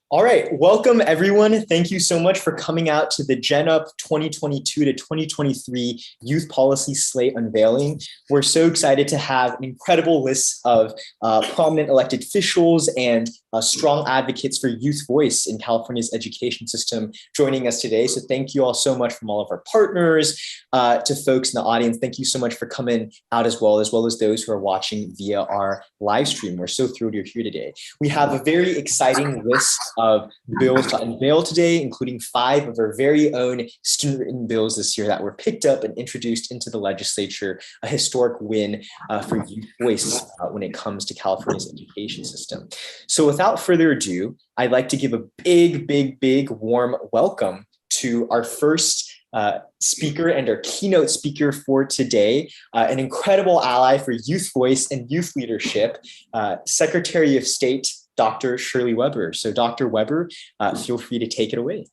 All right, welcome everyone. Thank you so much for coming out to the GENup 2022 to 2023 Youth Policy Slate Unveiling. We're so excited to have an incredible list of prominent elected officials and strong advocates for youth voice in California's education system joining us today. So thank you all so much from all of our partners to folks in the audience. Thank you so much for coming out as well as those who are watching via our live stream. We're so thrilled you're here today. We have a very exciting list of bills to unveil today, including 5 of our very own student-written bills this year that were picked up and introduced into the legislature, a historic win for youth voice when it comes to California's education system. So without further ado, I'd like to give a big warm welcome to our first speaker and our keynote speaker for today, an incredible ally for youth voice and youth leadership, Secretary of State, Dr. Shirley Weber. So Dr. Weber, feel free to take it away.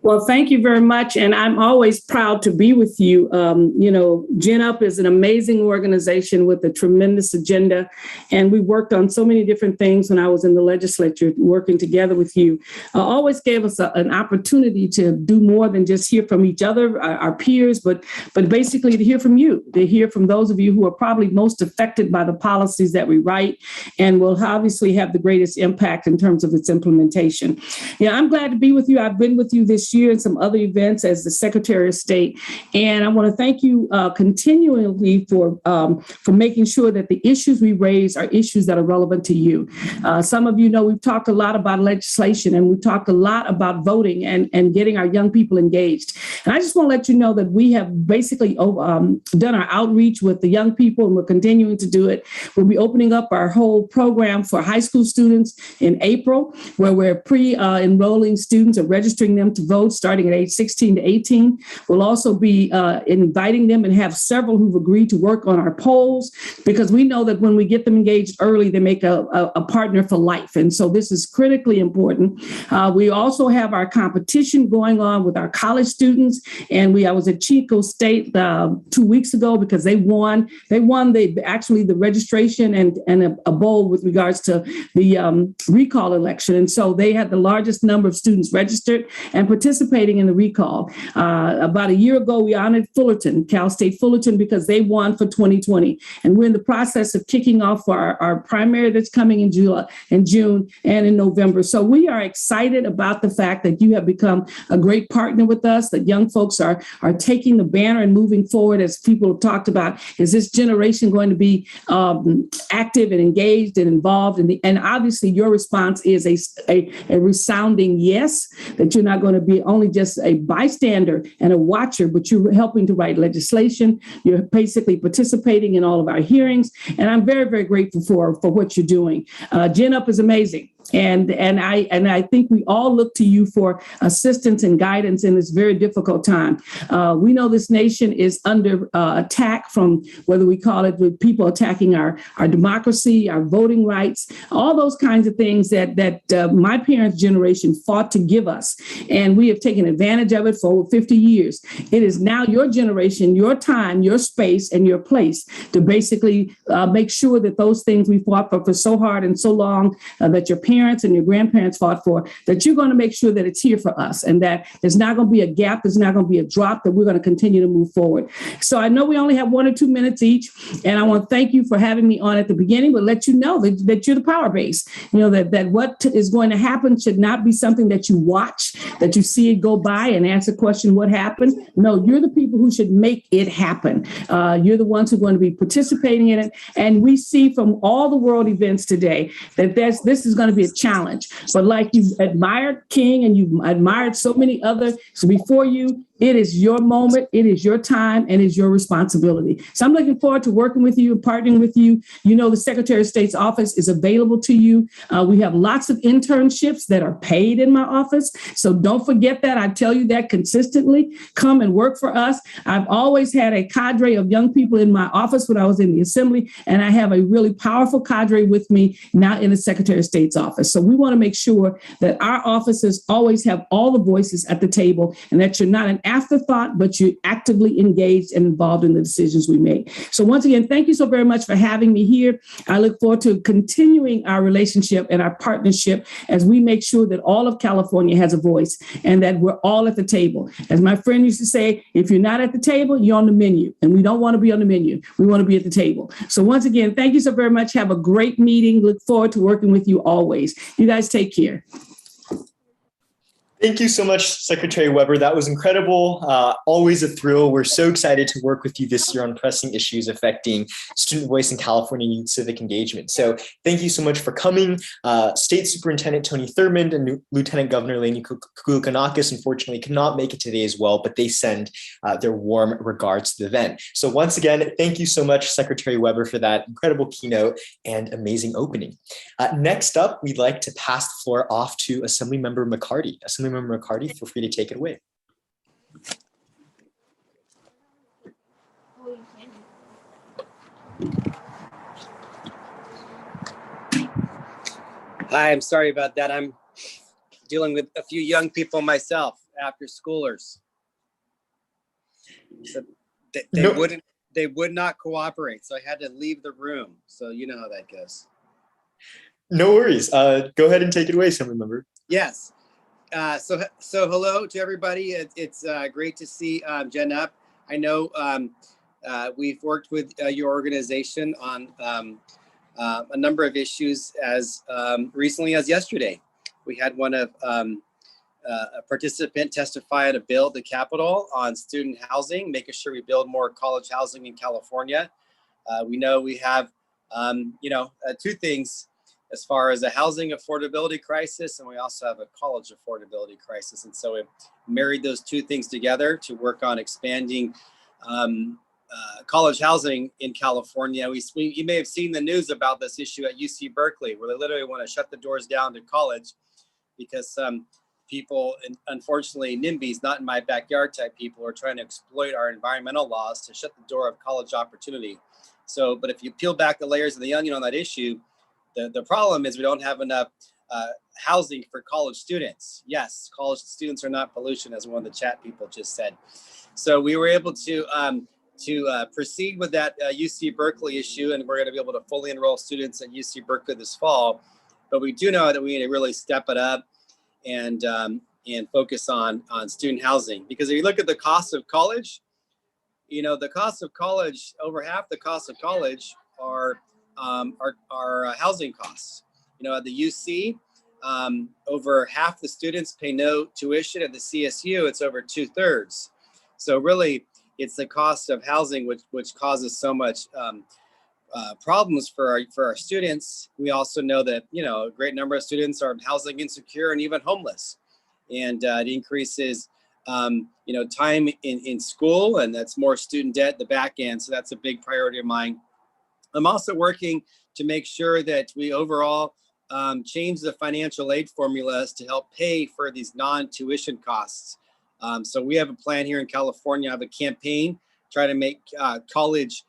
Well, thank you very much. And I'm always proud to be with you. GENup is an amazing organization with a tremendous agenda. And we worked on so many different things when I was in the legislature working together with you. Always gave us an opportunity to do more than just hear from each other, our peers, but basically to hear from you, to hear from those of you who are probably most affected by the policies that we write and will obviously have the greatest impact in terms of its implementation. Yeah, I'm glad to be with you. I've been with you this year and some other events as the Secretary of State. And I want to thank you continually for making sure that the issues we raise are issues that are relevant to you. Some of you know we've talked a lot about legislation and we've talked a lot about voting and getting our young people engaged. And I just want to let you know that we have basically done our outreach with the young people and we're continuing to do it. We'll be opening up our whole program for high school students in April, where we're pre-enrolling students and registering them to vote starting at age 16 to 18. We'll also be inviting them and have several who've agreed to work on our polls because we know that when we get them engaged early, they make a partner for life. And so this is critically important. We also have our competition going on with our college students. And I was at Chico State 2 weeks ago because they won the registration and a bowl with regards to the recall election. And so they had the largest number of students registered and participating in the recall. About a year ago, we honored Fullerton, Cal State Fullerton, because they won for 2020. And we're in the process of kicking off our primary that's coming in June and in November. So we are excited about the fact that you have become a great partner with us, that young folks are taking the banner and moving forward, as people have talked about. Is this generation going to be active and engaged and involved? And obviously your response is a resounding yes, that you're not going to be only just a bystander and a watcher, but you're helping to write legislation. You're basically participating in all of our hearings. And I'm very, very grateful for what you're doing. GENup is amazing. And I think we all look to you for assistance and guidance in this very difficult time. We know this nation is under attack from whether we call it with people attacking our democracy, our voting rights, all those kinds of things that my parents' generation fought to give us. And we have taken advantage of it for over 50 years. It is now your generation, your time, your space, and your place to basically make sure that those things we fought for so hard and so long, that your parents and your grandparents fought for, that you're going to make sure that it's here for us and that there's not going to be a gap, there's not going to be a drop, that we're going to continue to move forward. So I know we only have 1 or 2 minutes each, and I want to thank you for having me on at the beginning, but let you know that you're the power base, that what is going to happen should not be something that you watch, that you see it go by and ask the question, what happened? No, you're the people who should make it happen. You're the ones who are going to be participating in it. And we see from all the world events today that this is going to be a challenge. But like you've admired King and you've admired so many others before you, it is your moment, it is your time, and it's your responsibility. So I'm looking forward to working with you and partnering with you. The Secretary of State's office is available to you. We have lots of internships that are paid in my office. So don't forget that. I tell you that consistently. Come and work for us. I've always had a cadre of young people in my office when I was in the Assembly, and I have a really powerful cadre with me now in the Secretary of State's office. So we want to make sure that our offices always have all the voices at the table and that you're not an afterthought, but you're actively engaged and involved in the decisions we make. So once again, thank you so very much for having me here. I look forward to continuing our relationship and our partnership as we make sure that all of California has a voice and that we're all at the table. As my friend used to say, if you're not at the table, you're on the menu. And we don't want to be on the menu. We want to be at the table. So once again, thank you so very much. Have a great meeting. Look forward to working with you always. You guys take care. Thank you so much, Secretary Weber. That was incredible. Always a thrill. We're so excited to work with you this year on pressing issues affecting student voice in California youth civic engagement. So thank you so much for coming. State Superintendent Tony Thurmond and Lieutenant Governor Lainey Koulikonakis unfortunately could not make it today as well, but they send their warm regards to the event. So once again, thank you so much, Secretary Weber, for that incredible keynote and amazing opening. Next up, we'd like to pass the floor off to Assemblymember McCarty. Assemblymember McCarty, feel free to take it away. Hi, I'm sorry about that. I'm dealing with a few young people myself, after schoolers. So they would not cooperate, so I had to leave the room. So you know how that goes. No worries. Go ahead and take it away, Assemblymember. Yes. So hello to everybody. It's great to see GENup. I know we've worked with your organization on a number of issues as recently as yesterday. We had one of a participant testify at a bill at the Capitol on student housing, making sure we build more college housing in California. We know we have, two things as far as a housing affordability crisis, and we also have a college affordability crisis. And so we married those two things together to work on expanding college housing in California. You may have seen the news about this issue at UC Berkeley, where they literally want to shut the doors down to college because some people, and unfortunately NIMBYs, not in my backyard type people, are trying to exploit our environmental laws to shut the door of college opportunity. So, but if you peel back the layers of the onion on that issue, the problem is we don't have enough housing for college students. Yes, college students are not pollution, as one of the chat people just said. So we were able to proceed with that UC Berkeley issue, and we're going to be able to fully enroll students at UC Berkeley this fall. But we do know that we need to really step it up and focus on student housing, because if you look at the cost of college, the cost of college, over half the cost of college are housing costs. At the UC, over half the students pay no tuition. At the CSU, it's over 2/3. So really, it's the cost of housing which causes so much problems for our students. We also know that a great number of students are housing insecure and even homeless, and it increases time in school, and that's more student debt at the back end. So that's a big priority of mine. I'm also working to make sure that we overall change the financial aid formulas to help pay for these non-tuition costs. So we have a plan here in California. I have a campaign trying to make college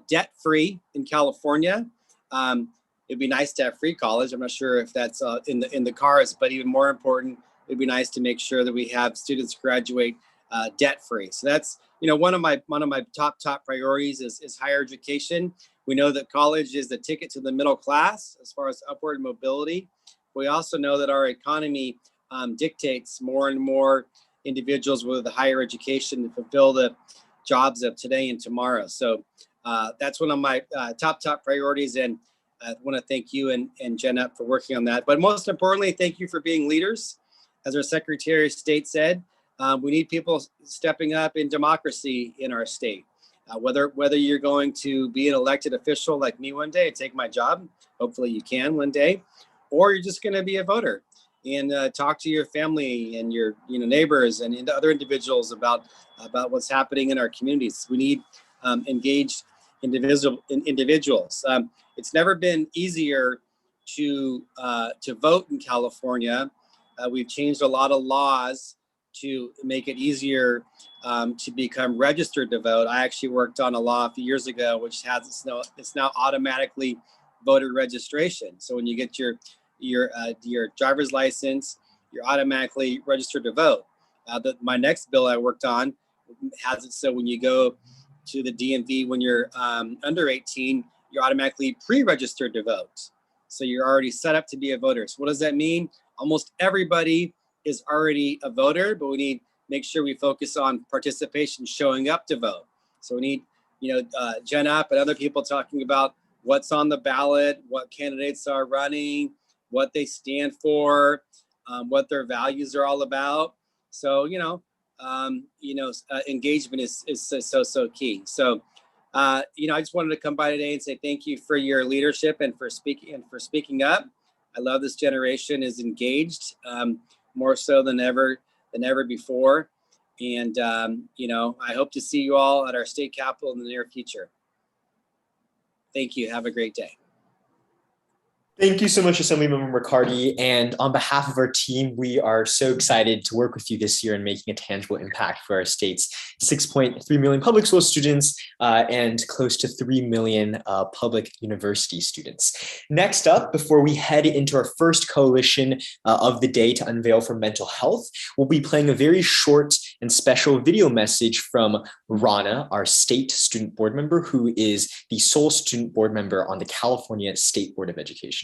debt-free in California. It'd be nice to have free college. I'm not sure if that's in the cards, but even more important, it'd be nice to make sure that we have students graduate debt-free. So that's one of my top priorities is higher education. We know that college is the ticket to the middle class as far as upward mobility. We also know that our economy dictates more and more individuals with a higher education to fulfill the jobs of today and tomorrow. So that's one of my top priorities, and I want to thank you and GENup for working on that. But most importantly, thank you for being leaders. As our Secretary of State said, we need people stepping up in democracy in our state. Whether you're going to be an elected official like me one day and take my job, hopefully you can one day, or you're just going to be a voter and talk to your family and your neighbors and other individuals about what's happening in our communities. We need engaged individuals. It's never been easier to vote in California. We've changed a lot of laws to make it easier to become registered to vote. I actually worked on a law a few years ago, which has it's now automatically voter registration. So when you get your driver's license, you're automatically registered to vote. My next bill I worked on has it so when you go to the DMV when you're under 18, you're automatically pre-registered to vote. So you're already set up to be a voter. So what does that mean? Almost everybody is already a voter, but we need to make sure we focus on participation, showing up to vote. So we need, GENup and other people talking about what's on the ballot, what candidates are running, what they stand for, what their values are all about. So, engagement is so key. So, I just wanted to come by today and say thank you for your leadership and for speaking up. I love this generation is engaged more so than ever before. And, I hope to see you all at our state capitol in the near future. Thank you. Have a great day. Thank you so much, Assemblymember Riccardi. And on behalf of our team, we are so excited to work with you this year in making a tangible impact for our state's 6.3 million public school students and close to 3 million public university students. Next up, before we head into our first coalition of the day to unveil for mental health, we'll be playing a very short and special video message from Rana, our state student board member, who is the sole student board member on the California State Board of Education.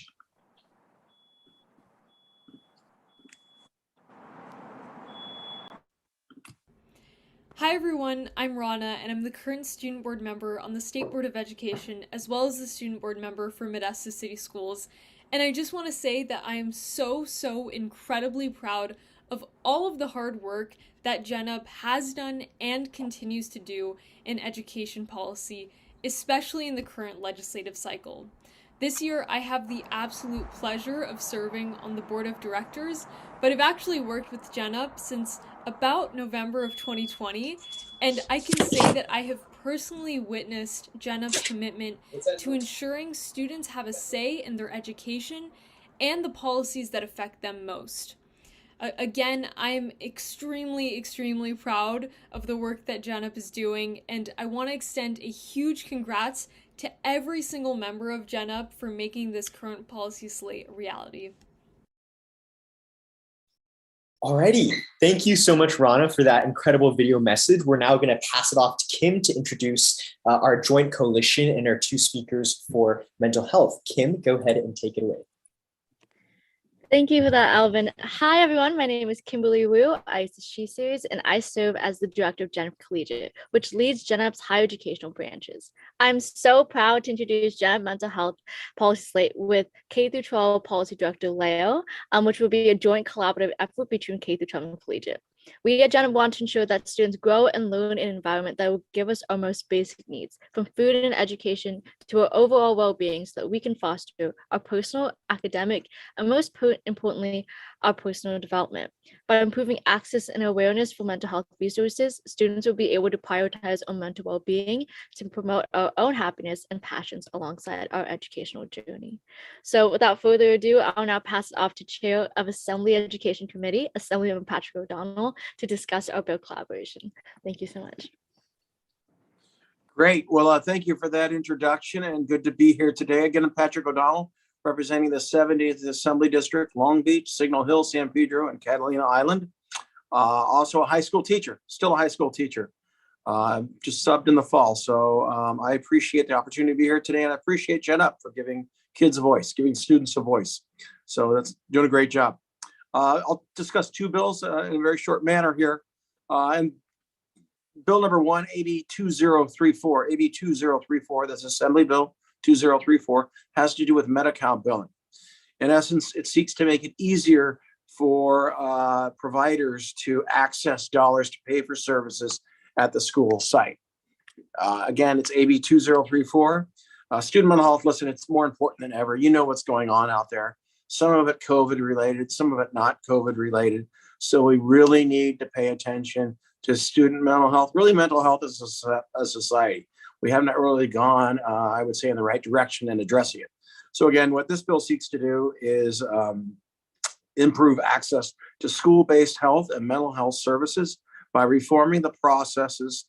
Hi everyone, I'm Rana and I'm the current student board member on the State Board of Education as well as the student board member for Modesto City Schools. And I just want to say that I am so incredibly proud of all of the hard work that GENup has done and continues to do in education policy, especially in the current legislative cycle. This year, I have the absolute pleasure of serving on the board of directors, but I've actually worked with GENup since about November of 2020, and I can say that I have personally witnessed GENup's commitment to ensuring students have a say in their education and the policies that affect them most. Again, I am extremely proud of the work that GENup is doing, and I want to extend a huge congrats to every single member of GENup for making this current policy slate a reality. Alrighty, thank you so much, Rana, for that incredible video message. We're now going to pass it off to Kim to introduce our joint coalition and our two speakers for mental health. Kim, go ahead and take it away. Thank you for that, Alvin. Hi, everyone. My name is Kimberly Wu. I use the She Series, and I serve as the director of GENup Collegiate, which leads GENup's higher educational branches. I'm so proud to introduce GENup Mental Health Policy Slate with K-12 Policy Director Leo, which will be a joint collaborative effort between K-12 and Collegiate. We at GENup want to ensure that students grow and learn in an environment that will give us our most basic needs, from food and education to our overall well-being, so that we can foster our personal, academic, and most importantly, our personal development. By improving access and awareness for mental health resources, students will be able to prioritize our mental well-being to promote our own happiness and passions alongside our educational journey. So without further ado, I'll now pass it off to Chair of Assembly Education Committee, Assemblymember Patrick O'Donnell, to discuss our bill collaboration. Thank you so much. Great. Well, thank you for that introduction, and good to be here today. Again, I'm Patrick O'Donnell, representing the 70th Assembly District, Long Beach, Signal Hill, San Pedro, and Catalina Island. Also a high school teacher, still a high school teacher, just subbed in the fall. So I appreciate the opportunity to be here today, and I appreciate GENup for giving kids a voice, giving students a voice. So that's doing a great job. I'll discuss two bills in a very short manner here. And bill number one, AB 2034, AB 2034, that's Assembly Bill 2034, has to do with Medi-Cal billing. In essence, it seeks to make it easier for providers to access dollars to pay for services at the school site. Again, it's AB 2034. Student mental health, listen, it's more important than ever. You know what's going on out there. Some of it COVID related, some of it not COVID related. So we really need to pay attention to student mental health, really mental health as a society. We have not really gone, I would say, in the right direction in addressing it. So again, what this bill seeks to do is improve access to school-based health and mental health services by reforming the processes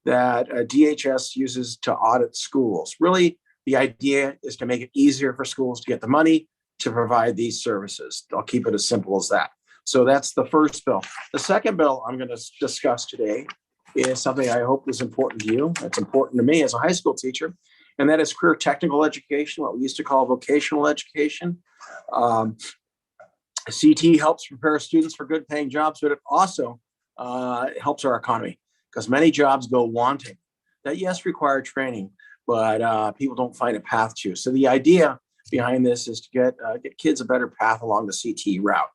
that DHS uses to audit schools. Really, the idea is to make it easier for schools to get the money to provide these services. I'll keep it as simple as that. So that's the first bill. The second bill I'm going to discuss today is something I hope is important to you. It's important to me as a high school teacher, and that is career technical education, what we used to call vocational education. CT helps prepare students for good paying jobs, but it also helps our economy because many jobs go wanting that, yes, require training, but people don't find a path to. So the idea behind this is to get kids a better path along the CT route.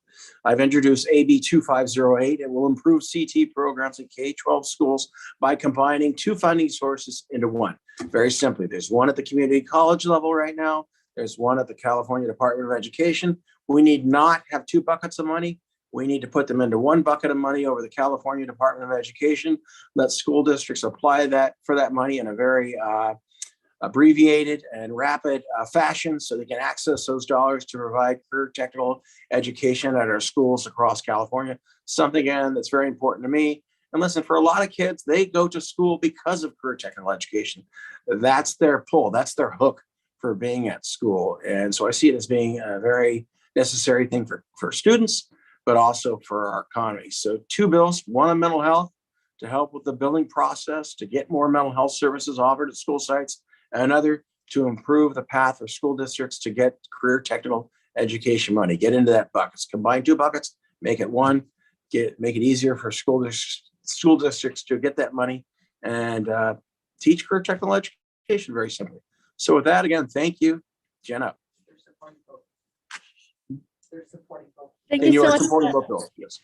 I've introduced AB 2508 and will improve CT programs in K-12 schools by combining two funding sources into one. Very simply, there's one at the community college level right now. There's one at the California Department of Education. We need not have two buckets of money. We need to put them into one bucket of money over the California Department of Education. Let school districts apply that for that money in a very abbreviated and rapid fashion so they can access those dollars to provide career technical education at our schools across California. Something, again, that's very important to me. And listen, for a lot of kids, they go to school because of career technical education. That's their pull. That's their hook for being at school. And so I see it as being a very necessary thing for students, but also for our economy. So two bills, one on mental health to help with the billing process, to get more mental health services offered at school sites, and another to improve the path of school districts to get career technical education money, get into that buckets, combine two buckets, make it one, make it easier for school districts to get that money and teach career technical education very simply. So with that, again, thank you, GENup. Thank you so much. Supporting both bills, yes.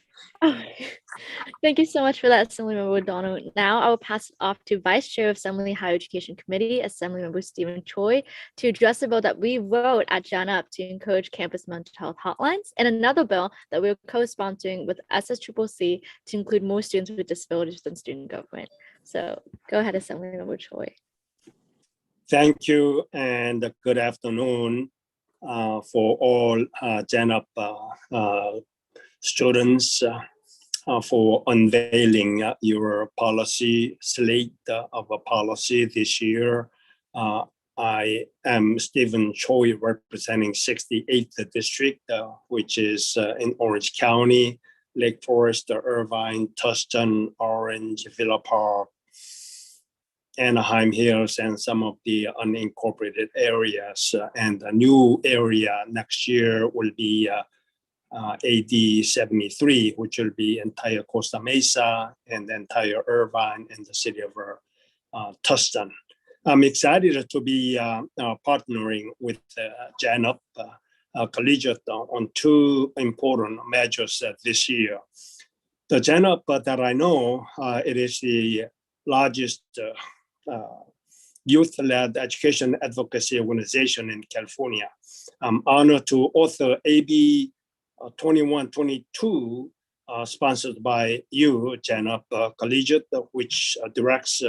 Thank you so much for that, Assemblymember O'Donnell. Now I will pass it off to Vice Chair of Assembly Higher Education Committee, Assemblymember Stephen Choi, to address the bill that we wrote at GENup to encourage campus mental health hotlines, and another bill that we're co-sponsoring with SSCCC to include more students with disabilities within student government. So go ahead, Assemblymember Choi. Thank you, and good afternoon for all GENup students for unveiling your policy slate of a policy this year. I am Stephen Choi, representing 68th District, which is in Orange County, Lake Forest, Irvine, Tustin, Orange, Villa Park, Anaheim Hills, and some of the unincorporated areas. And a new area next year will be AD 73, which will be entire Costa Mesa and the entire Irvine and the city of Tustin. I'm excited to be partnering with GENup Collegiate on two important measures this year. The GENup that I know, it is the largest youth-led education advocacy organization in California. I'm honored to author AB 2122, sponsored by you, GENup Collegiate, which directs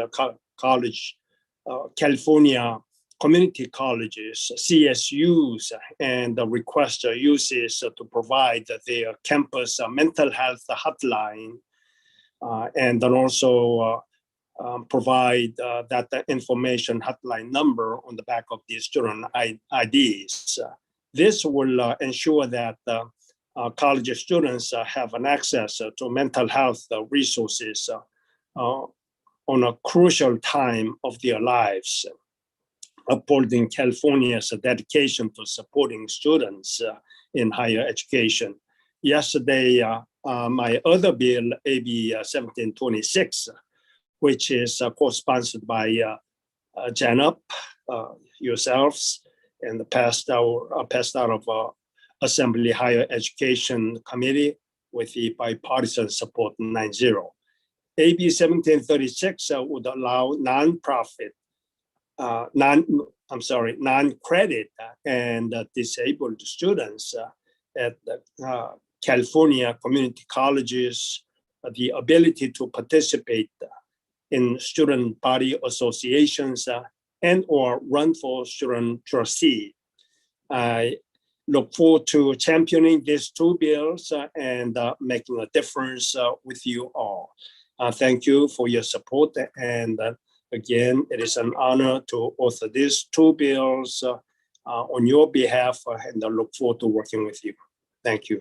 California community colleges, CSUs, and request uses to provide their campus mental health hotline, and then also provide that information hotline number on the back of the student IDs. This will ensure that college students have an access to mental health resources on a crucial time of their lives, upholding California's dedication to supporting students in higher education. Yesterday, my other bill, AB 1726, which is co-sponsored by GENup, yourselves, and passed out of Assembly Higher Education Committee with the bipartisan support 9-0. AB 1736 would allow non-credit and disabled students at California community colleges the ability to participate in student body associations and or run for student trustee. I look forward to championing these two bills and making a difference with you all. Thank you for your support. And again, it is an honor to author these two bills on your behalf, and I look forward to working with you. Thank you.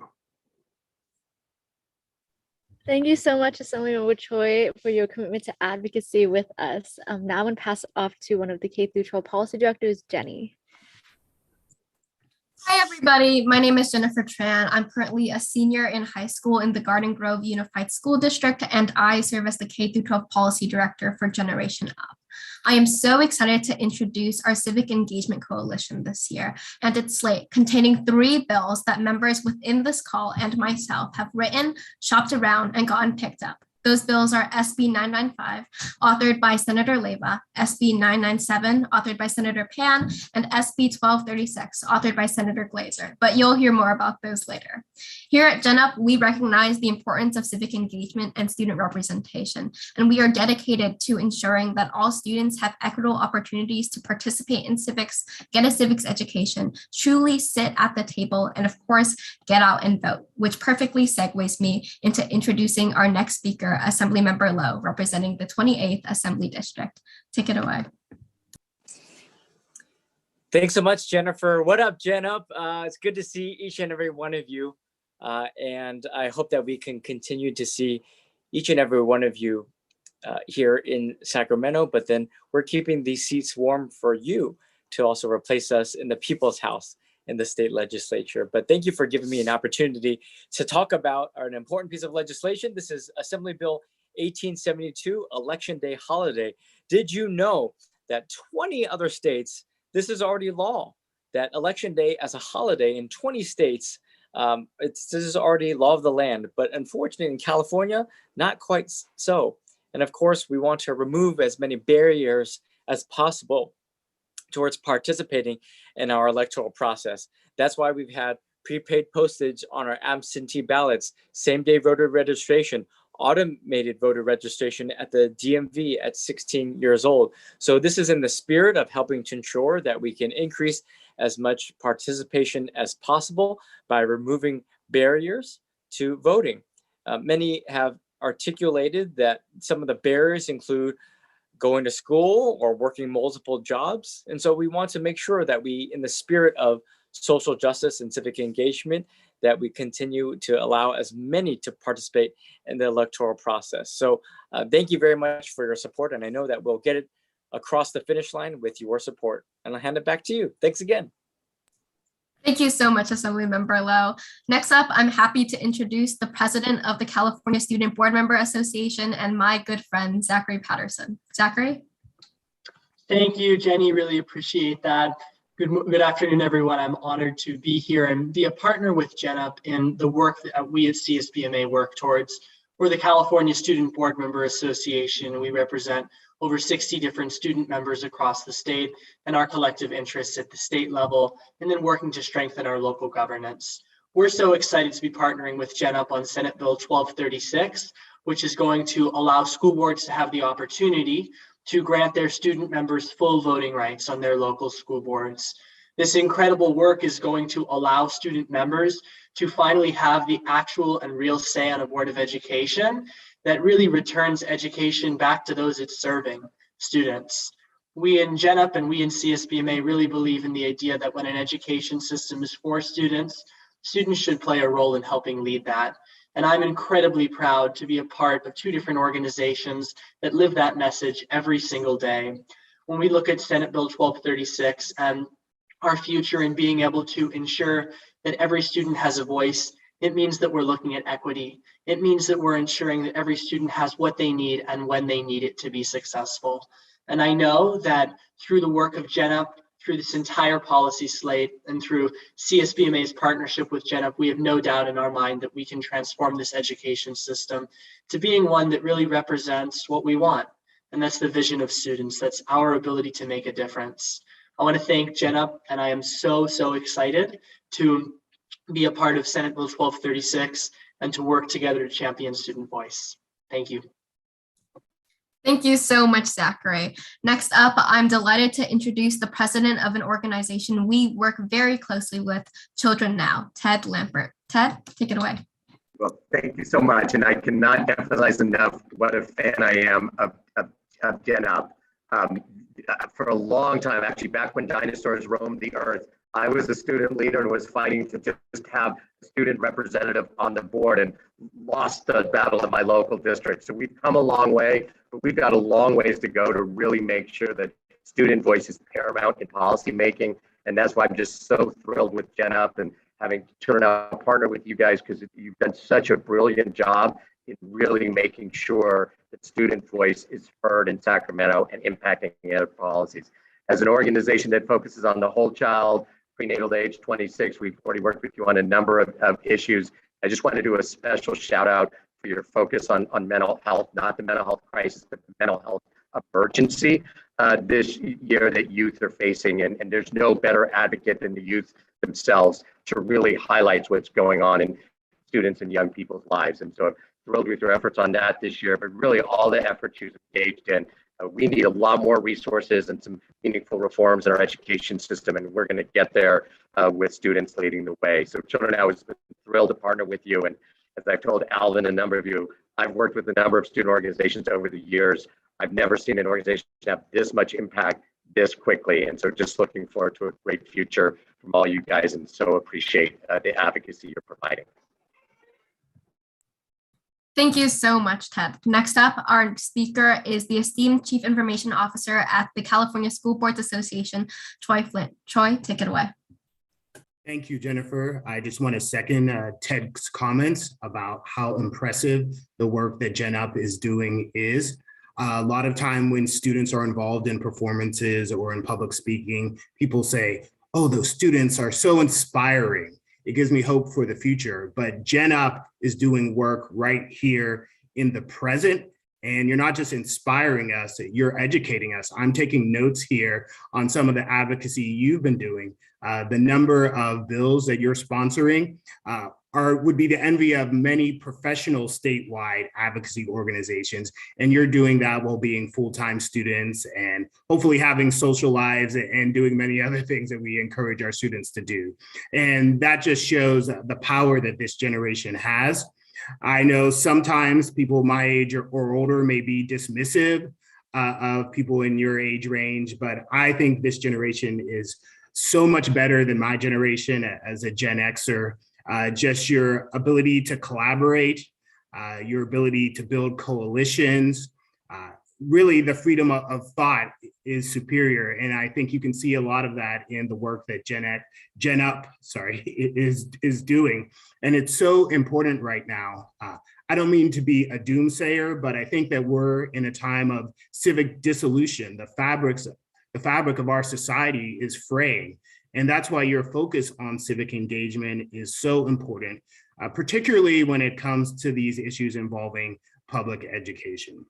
Thank you so much, Assemblymember Choi, for your commitment to advocacy with us. Now I'm going to pass it off to one of the K-12 policy directors, Jenny. Hi, everybody. My name is Jennifer Tran. I'm currently a senior in high school in the Garden Grove Unified School District, and I serve as the K-12 policy director for GENup. I am so excited to introduce our Civic Engagement Coalition this year and its slate containing 3 bills that members within this call and myself have written, shopped around, and gotten picked up. Those bills are SB 995, authored by Senator Leyva, SB 997, authored by Senator Pan, and SB 1236, authored by Senator Glazer. But you'll hear more about those later. Here at GENup, we recognize the importance of civic engagement and student representation, and we are dedicated to ensuring that all students have equitable opportunities to participate in civics, get a civics education, truly sit at the table, and of course, get out and vote, which perfectly segues me into introducing our next speaker, Assemblymember Lowe, representing the 28th Assembly District. Take it away. Thanks so much, Jennifer. What up, GENup? It's good to see each and every one of you. And I hope that we can continue to see each and every one of you here in Sacramento, but then we're keeping these seats warm for you to also replace us in the People's House in the state legislature. But thank you for giving me an opportunity to talk about an important piece of legislation. This is Assembly Bill 1872, Election Day Holiday. Did you know that 20 other states, this is already law, that Election Day as a holiday in 20 states, this is already law of the land, but unfortunately in California, not quite so. And of course, we want to remove as many barriers as possible towards participating in our electoral process. That's why we've had prepaid postage on our absentee ballots, same-day voter registration, automated voter registration at the DMV at 16 years old. So this is in the spirit of helping to ensure that we can increase as much participation as possible by removing barriers to voting. Many have articulated that some of the barriers include going to school or working multiple jobs. And so we want to make sure that we, in the spirit of social justice and civic engagement, that we continue to allow as many to participate in the electoral process. So thank you very much for your support. And I know that we'll get it across the finish line with your support. And I'll hand it back to you. Thanks again. Thank you so much, Assemblymember Lowe. Next up, I'm happy to introduce the president of the California Student Board Member Association and my good friend, Zachary Patterson. Zachary? Thank you, Jenny. Really appreciate that. Good afternoon, everyone. I'm honored to be here and be a partner with GENup in the work that we at CSBMA work towards. We're the California Student Board Member Association. We represent over 60 different student members across the state and our collective interests at the state level, and then working to strengthen our local governance. We're so excited to be partnering with GENup on Senate Bill 1236, which is going to allow school boards to have the opportunity to grant their student members full voting rights on their local school boards. This incredible work is going to allow student members to finally have the actual and real say on a board of education that really returns education back to those it's serving, students. We in GENup and we in CSBMA really believe in the idea that when an education system is for students, students should play a role in helping lead that. And I'm incredibly proud to be a part of 2 different organizations that live that message every single day. When we look at Senate Bill 1236 and our future in being able to ensure that every student has a voice, it means that we're looking at equity. It means that we're ensuring that every student has what they need and when they need it to be successful. And I know that through the work of GENup, through this entire policy slate, and through CSBMA's partnership with GENup, we have no doubt in our mind that we can transform this education system to being one that really represents what we want. And that's the vision of students. That's our ability to make a difference. I want to thank GENup, and I am so excited to be a part of Senate Bill 1236 and to work together to champion student voice. Thank you. Thank you so much, Zachary. Next up, I'm delighted to introduce the president of an organization we work very closely with, Children Now, Ted Lampert. Ted, take it away. Well, thank you so much. And I cannot emphasize enough what a fan I am of GENup. For a long time, actually, back when dinosaurs roamed the earth, I was a student leader and was fighting to just have a student representative on the board and lost the battle in my local district. So we've come a long way, but we've got a long ways to go to really make sure that student voice is paramount in policy making. And that's why I'm just so thrilled with GENup and having turned out a partner with you guys, because you've done such a brilliant job in really making sure that student voice is heard in Sacramento and impacting other policies. As an organization that focuses on the whole child, prenatal to age 26, we've already worked with you on a number of issues. I just want to do a special shout out for your focus on mental health, not the mental health crisis, but the mental health emergency this year that youth are facing. And there's no better advocate than the youth themselves to really highlight what's going on in students and young people's lives. And so I'm thrilled with your efforts on that this year, but really all the efforts you've engaged in. We need a lot more resources and some meaningful reforms in our education system, and we're going to get there with students leading the way. So Children Now is thrilled to partner with you. And as I've told Alvin, a number of you, I've worked with a number of student organizations over the years. I've never seen an organization have this much impact this quickly. And so just looking forward to a great future from all you guys, and so appreciate the advocacy you're providing. Thank you so much, Ted. Next up, our speaker is the esteemed Chief Information Officer at the California School Boards Association, Troy Flint. Troy, take it away. Thank you, Jennifer. I just want to second Ted's comments about how impressive the work that GENup is doing is. A lot of time when students are involved in performances or in public speaking, people say, oh, those students are so inspiring. It gives me hope for the future, but GENup is doing work right here in the present. And you're not just inspiring us, you're educating us. I'm taking notes here on some of the advocacy you've been doing. The number of bills that you're sponsoring would be the envy of many professional statewide advocacy organizations. And you're doing that while being full-time students and hopefully having social lives and doing many other things that we encourage our students to do. And that just shows the power that this generation has. I know sometimes people my age or older may be dismissive of people in your age range, but I think this generation is so much better than my generation as a Gen Xer. Just your ability to collaborate, your ability to build coalitions, really the freedom of thought is superior. And I think you can see a lot of that in the work that GENup is doing. And it's so important right now. I don't mean to be a doomsayer, but I think that we're in a time of civic dissolution. The fabric of our society is fraying. And that's why your focus on civic engagement is so important, particularly when it comes to these issues involving public education.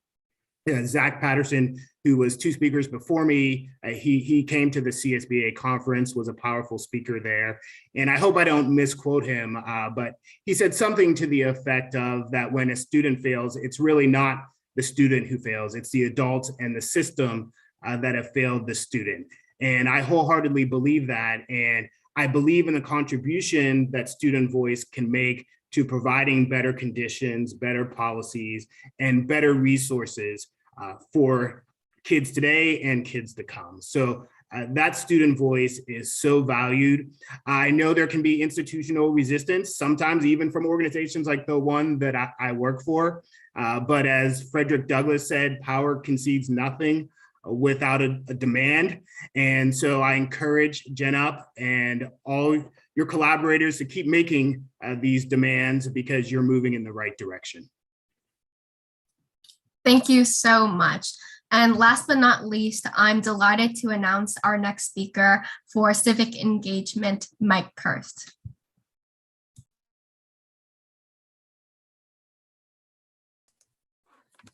Zach Patterson, who was two speakers before me, he came to the CSBA conference, was a powerful speaker there. And I hope I don't misquote him, but he said something to the effect of that when a student fails, it's really not the student who fails, it's the adults and the system that have failed the student. And I wholeheartedly believe that. And I believe in the contribution that student voice can make to providing better conditions, better policies, and better resources for kids today and kids to come. So that student voice is so valued. I know there can be institutional resistance, sometimes even from organizations like the one that I work for. But as Frederick Douglass said, power concedes nothing without a demand. And so I encourage GENup and all your collaborators to keep making these demands because you're moving in the right direction. Thank you so much. And last but not least, I'm delighted to announce our next speaker for civic engagement, Mike Kirst.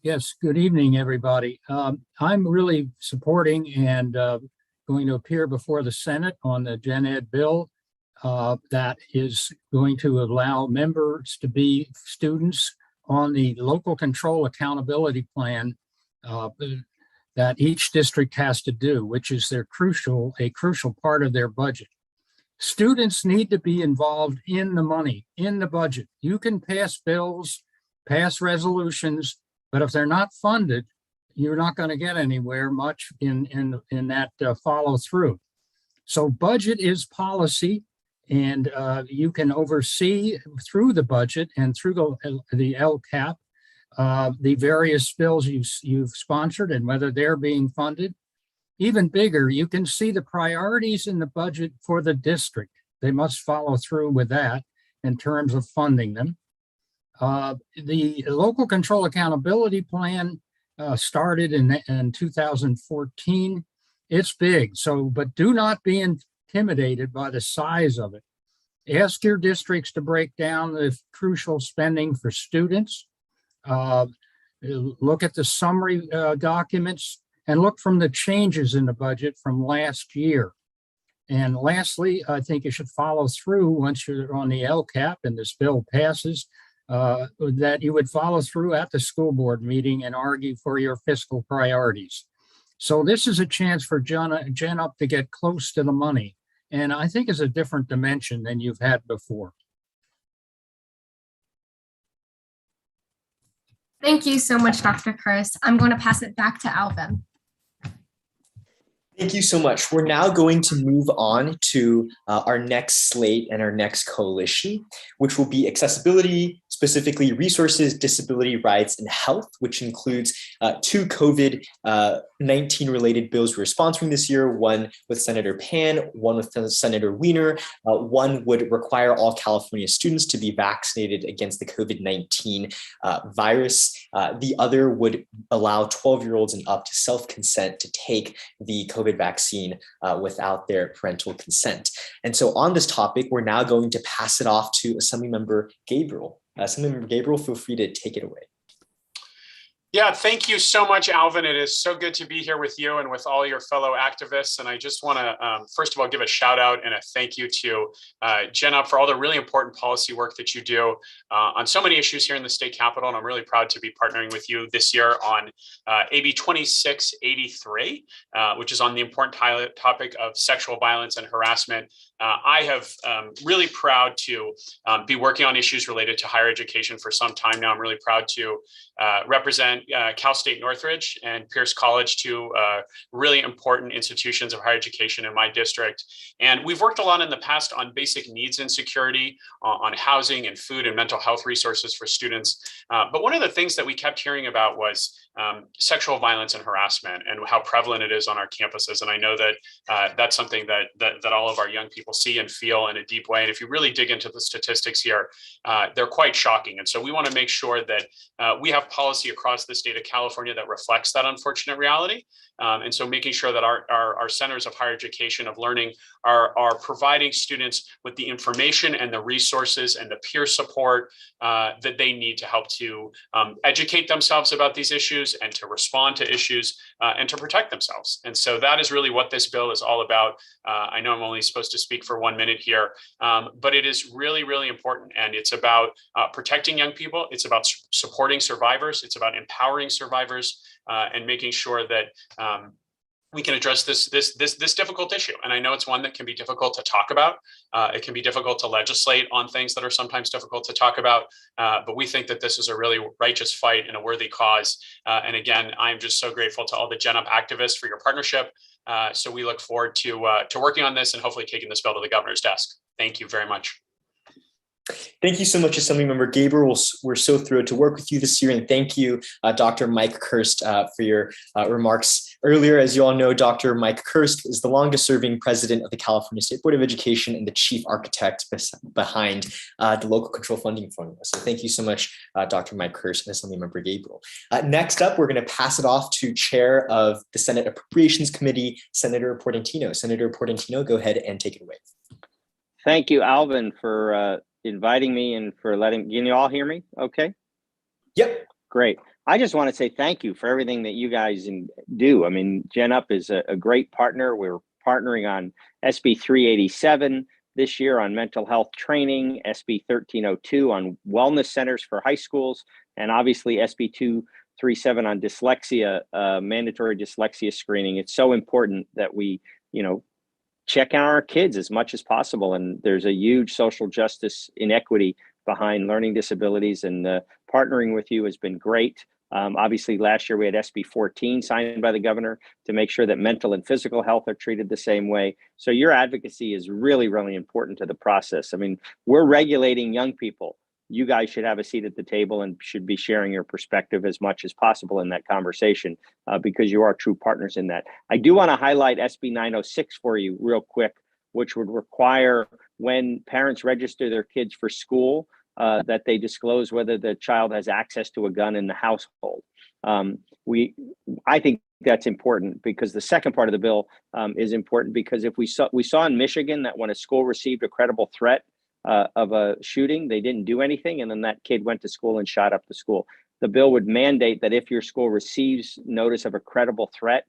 Yes, good evening, everybody. I'm really supporting and going to appear before the Senate on the Gen Ed bill that is going to allow members to be students on the local control accountability plan that each district has to do, which is a crucial part of their budget. Students need to be involved in the money, in the budget. You can pass bills, pass resolutions, but if they're not funded, you're not going to get anywhere much in that follow through. So budget is policy, and you can oversee through the budget and through the LCAP the various bills you've sponsored and whether they're being funded. Even bigger, you can see the priorities in the budget for the district. They must follow through with that in terms of funding them. The Local Control Accountability Plan started in 2014. It's big, but do not be intimidated by the size of it. Ask your districts to break down the crucial spending for students. Look at the summary documents and look from the changes in the budget from last year. And lastly, I think you should follow through once you're on the LCAP and this bill passes, that you would follow through at the school board meeting and argue for your fiscal priorities. So this is a chance for GENup to get close to the money. And I think it's a different dimension than you've had before. Thank you so much, Dr. Kurst. I'm going to pass it back to Alvin. Thank you so much. We're now going to move on to our next slate and our next coalition, which will be accessibility, specifically resources, disability rights, and health, which includes two COVID-19 related bills we're sponsoring this year, one with Senator Pan, one with Senator Wiener. One would require all California students to be vaccinated against the COVID-19 virus. The other would allow 12-year-olds and up to self-consent to take the COVID vaccine without their parental consent. And so on this topic, we're now going to pass it off to Assemblymember Gabriel. Assemblymember Gabriel, feel free to take it away. Yeah, thank you so much, Alvin. It is so good to be here with you and with all your fellow activists. And I just want to, first of all, give a shout out and a thank you to GENup for all the really important policy work that you do on so many issues here in the state capitol. And I'm really proud to be partnering with you this year on AB 2683, which is on the important topic of sexual violence and harassment. I have really proud to be working on issues related to higher education for some time now. I'm really proud to represent Cal State Northridge and Pierce College, two really important institutions of higher education in my district. And we've worked a lot in the past on basic needs and security, on housing and food and mental health resources for students. But one of the things that we kept hearing about was sexual violence and harassment and how prevalent it is on our campuses. And I know that that's something that all of our young people see and feel in a deep way. And if you really dig into the statistics here, they're quite shocking. And so we want to make sure that we have policy across the state of California that reflects that unfortunate reality. And so making sure that our centers of higher education of learning are providing students with the information and the resources and the peer support that they need to help to educate themselves about these issues and to respond to issues and to protect themselves. And so that is really what this bill is all about. I know I'm only supposed to speak for 1 minute here, but it is really, really important. And it's about protecting young people. It's about supporting survivors. It's about empowering survivors and making sure that we can address this difficult issue. And I know it's one that can be difficult to talk about. It can be difficult to legislate on things that are sometimes difficult to talk about. But we think that this is a really righteous fight and a worthy cause. And again, I'm just so grateful to all the GENup activists for your partnership. So we look forward to working on this and hopefully taking this bill to the governor's desk. Thank you very much. Thank you so much, Assemblymember Gabriel. We're so thrilled to work with you this year. And thank you, Dr. Mike Kurst, for your remarks earlier. As you all know, Dr. Mike Kurst is the longest serving president of the California State Board of Education and the chief architect behind the local control funding formula. So thank you so much, Dr. Mike Kurst and Assemblymember Gabriel. Next up, we're going to pass it off to Chair of the Senate Appropriations Committee, Senator Portantino. Senator Portantino, go ahead and take it away. Thank you, Alvin, for inviting me and for can you all hear me okay? Yep. Great. I just want to say thank you for everything that you guys do. I mean, GENup is a great partner. We're partnering on SB 387 this year on mental health training, SB 1302 on wellness centers for high schools, and obviously SB 237 on dyslexia, mandatory dyslexia screening. It's so important that we, check on our kids as much as possible. And there's a huge social justice inequity behind learning disabilities, and partnering with you has been great. Obviously, last year we had SB 14 signed by the governor to make sure that mental and physical health are treated the same way. So your advocacy is really, really important to the process. I mean, we're regulating young people. You guys should have a seat at the table and should be sharing your perspective as much as possible in that conversation because you are true partners in that. I do want to highlight SB 906 for you real quick, which would require when parents register their kids for school, that they disclose whether the child has access to a gun in the household. I think that's important because the second part of the bill is important because if we saw in Michigan that when a school received a credible threat of a shooting, they didn't do anything, and then that kid went to school and shot up the school. The bill would mandate that if your school receives notice of a credible threat,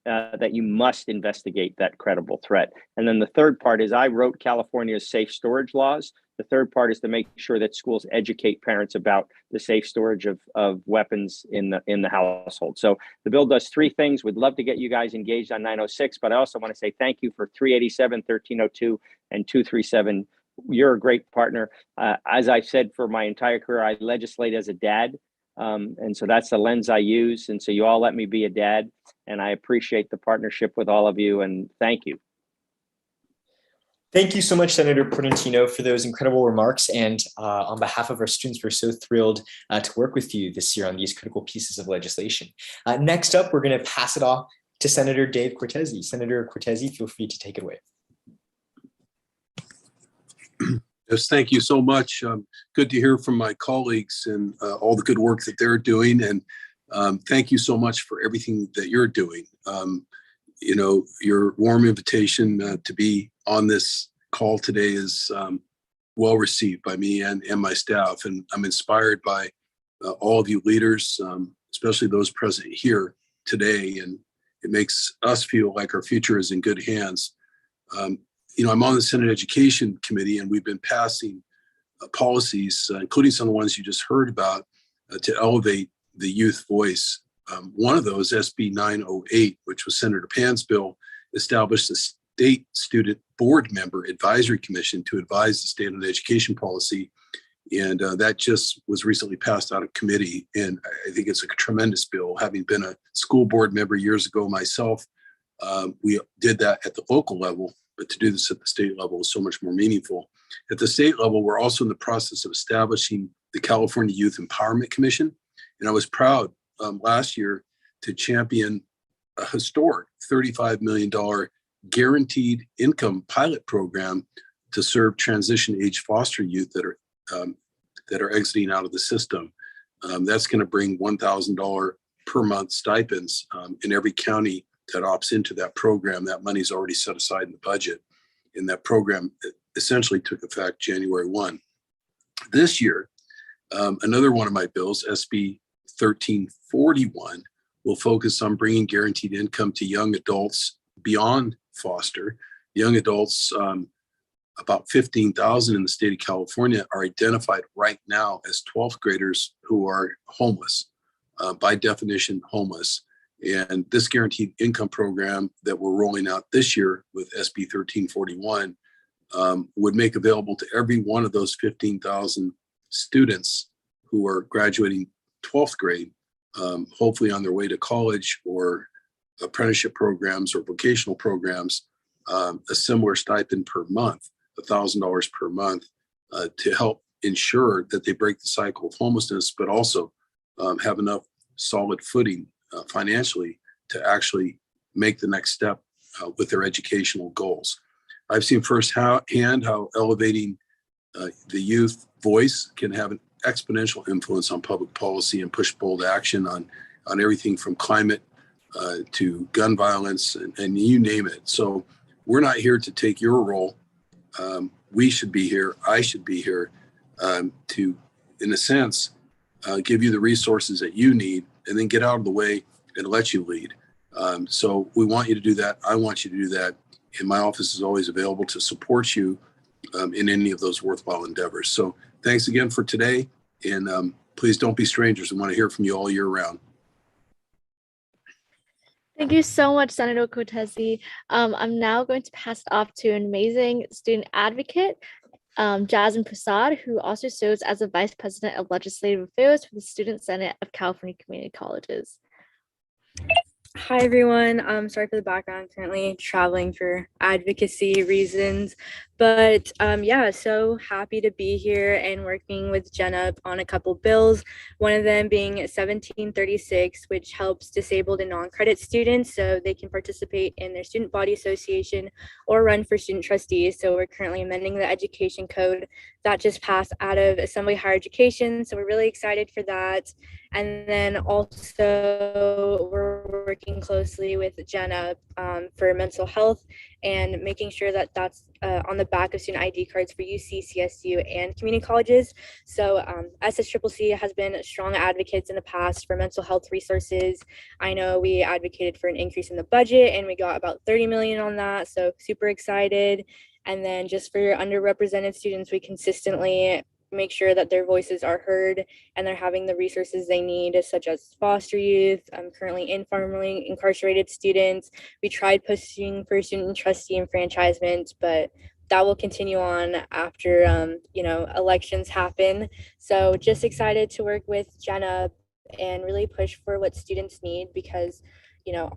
that you must investigate that credible threat. And then the third part is I wrote California's safe storage laws. The third part is to make sure that schools educate parents about the safe storage of weapons in the household. So the bill does three things. We'd love to get you guys engaged on 906, but I also want to say thank you for 387, 1302, and 237. You're a great partner. As I've said for my entire career, I legislate as a dad. And so that's the lens I use. And so you all let me be a dad. And I appreciate the partnership with all of you. And thank you. Thank you so much, Senator Portantino, for those incredible remarks. And on behalf of our students, we're so thrilled to work with you this year on these critical pieces of legislation. Next up, we're going to pass it off to Senator Dave Cortese. Senator Cortese, feel free to take it away. Yes, thank you so much. Good to hear from my colleagues and all the good work that they're doing. And thank you so much for everything that you're doing. You know, your warm invitation to be on this call today is well received by me and my staff. And I'm inspired by all of you leaders, especially those present here today. And it makes us feel like our future is in good hands. You know, I'm on the Senate Education Committee, and we've been passing policies, including some of the ones you just heard about, to elevate the youth voice. One of those, SB 908, which was Senator Pan's bill, established a state student board member advisory commission to advise the state on education policy. And that just was recently passed out of committee. And I think it's a tremendous bill. Having been a school board member years ago myself, we did that at the local level. But to do this at the state level is so much more meaningful. At the state level, we're also in the process of establishing the California Youth Empowerment Commission. And I was proud last year to champion a historic $35 million guaranteed income pilot program to serve transition age foster youth that are exiting out of the system. That's going to bring $1,000 per month stipends in every county that opts into that program. That money's already set aside in the budget. And that program essentially took effect January 1. This year, another one of my bills, SB 1341, will focus on bringing guaranteed income to young adults beyond foster. Young adults, about 15,000 in the state of California, are identified right now as 12th graders who are homeless, by definition homeless. And this guaranteed income program that we're rolling out this year with SB 1341 would make available to every one of those 15,000 students who are graduating 12th grade, hopefully on their way to college or apprenticeship programs or vocational programs, a similar stipend per month, $1,000 per month, to help ensure that they break the cycle of homelessness, but also have enough solid footing financially to actually make the next step with their educational goals. I've seen firsthand how elevating the youth voice can have an exponential influence on public policy and push bold action on everything from climate to gun violence and you name it. So we're not here to take your role. We should be here. I should be here to, in a sense, give you the resources that you need and then get out of the way and let you lead. So we want you to do that. I want you to do that. And my office is always available to support you in any of those worthwhile endeavors. So thanks again for today. And please don't be strangers. We want to hear from you all year round. Thank you so much, Senator Cortese. I'm now going to pass it off to an amazing student advocate, Jasmine Prasad, who also serves as the Vice President of Legislative Affairs for the Student Senate of California Community Colleges. Hi, everyone. Sorry for the background. Currently traveling for advocacy reasons, but yeah, so happy to be here and working with GENup on a couple bills. One of them being 1736, which helps disabled and non-credit students so they can participate in their student body association or run for student trustees. So we're currently amending the education code that just passed out of Assembly Higher Education. So we're really excited for that. And then also we're working closely with GENup for mental health and making sure that that's on the back of student ID cards for UC, CSU, and community colleges. So SSCCC has been strong advocates in the past for mental health resources. I know we advocated for an increase in the budget and we got about 30 million on that. So super excited. And then just for underrepresented students, we consistently make sure that their voices are heard and they're having the resources they need, such as foster youth, currently informally incarcerated students. We tried pushing for student trustee enfranchisement, but that will continue on after elections happen. So just excited to work with GENup and really push for what students need, because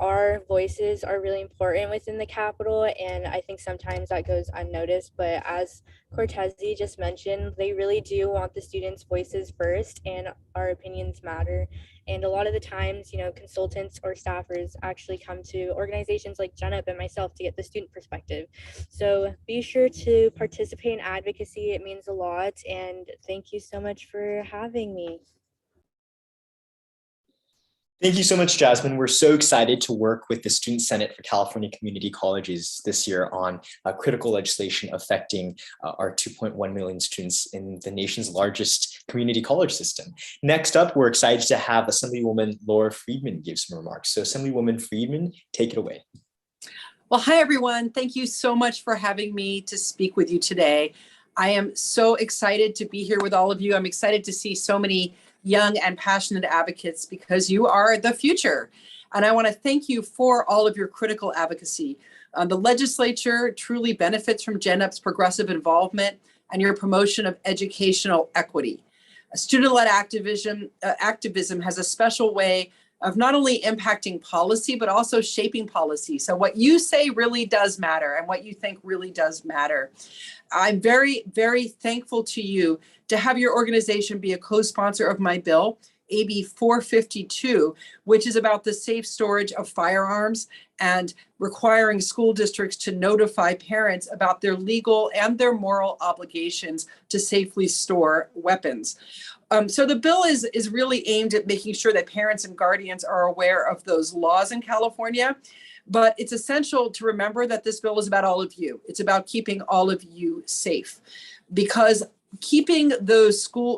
our voices are really important within the Capitol, and I think sometimes that goes unnoticed. But as Cortezi just mentioned, they really do want the students' voices first, and our opinions matter. And a lot of the times, consultants or staffers actually come to organizations like GENup and myself to get the student perspective. So be sure to participate in advocacy. It means a lot. And thank you so much for having me. Thank you so much, Jasmine. We're so excited to work with the Student Senate for California Community Colleges this year on critical legislation affecting our 2.1 million students in the nation's largest community college system. Next up, we're excited to have Assemblywoman Laura Friedman give some remarks. So Assemblywoman Friedman, take it away. Well, hi, everyone. Thank you so much for having me to speak with you today. I am so excited to be here with all of you. I'm excited to see so many young and passionate advocates, because you are the future. And I want to thank you for all of your critical advocacy. The legislature truly benefits from GENup's progressive involvement and your promotion of educational equity. Student-led activism has a special way of not only impacting policy, but also shaping policy. So what you say really does matter, and what you think really does matter. I'm very, very thankful to you to have your organization be a co-sponsor of my bill, AB 452, which is about the safe storage of firearms and requiring school districts to notify parents about their legal and their moral obligations to safely store weapons. So the bill is really aimed at making sure that parents and guardians are aware of those laws in California. But it's essential to remember that this bill is about all of you. It's about keeping all of you safe, because keeping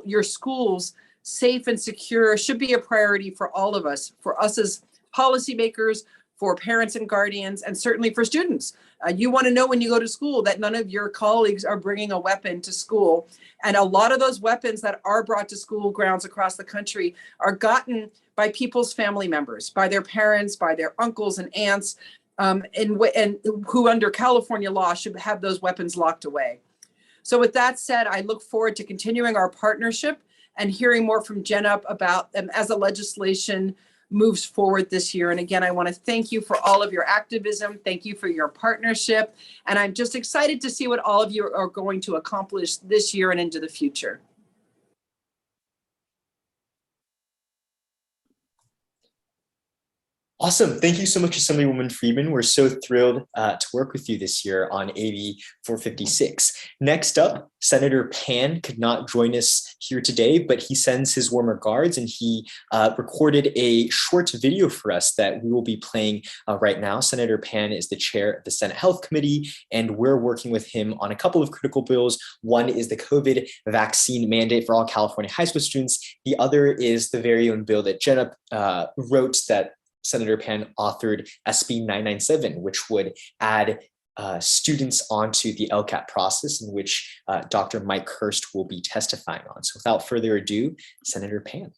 your schools safe and secure should be a priority for all of us as policymakers, for parents and guardians, and certainly for students. You want to know when you go to school that none of your colleagues are bringing a weapon to school. And a lot of those weapons that are brought to school grounds across the country are gotten by people's family members, by their parents, by their uncles and aunts, and who under California law should have those weapons locked away. So with that said, I look forward to continuing our partnership and hearing more from GENup about as the legislation moves forward this year. And again, I want to thank you for all of your activism. Thank you for your partnership. And I'm just excited to see what all of you are going to accomplish this year and into the future. Awesome. Thank you so much, Assemblywoman Friedman. We're so thrilled to work with you this year on AB 456. Next up, Senator Pan could not join us here today, but he sends his warm regards, and he recorded a short video for us that we will be playing right now. Senator Pan is the chair of the Senate Health Committee, and we're working with him on a couple of critical bills. One is the COVID vaccine mandate for all California high school students. The other is the very own bill that GENup wrote that Senator Pan authored, SB 997, which would add students onto the LCAT process, in which Dr. Mike Hurst will be testifying on. So without further ado, Senator Pan.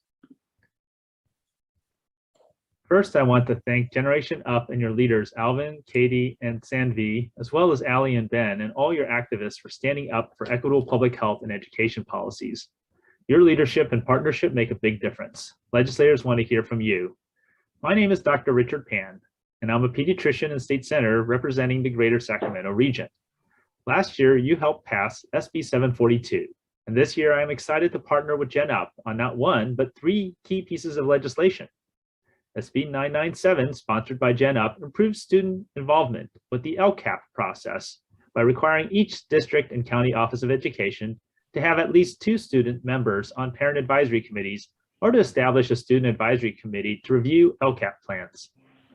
First, I want to thank Generation Up and your leaders, Alvin, Katie, and Sanvi, as well as Ali and Ben, and all your activists for standing up for equitable public health and education policies. Your leadership and partnership make a big difference. Legislators want to hear from you. My name is Dr. Richard Pan, and I'm a pediatrician and state senator representing the greater Sacramento region. Last year, you helped pass SB 742, and this year I'm excited to partner with GENup on not one, but 3 key pieces of legislation. SB 997, sponsored by GENup, improves student involvement with the LCAP process by requiring each district and county office of education to have at least 2 student members on parent advisory committees or to establish a student advisory committee to review LCAP plans.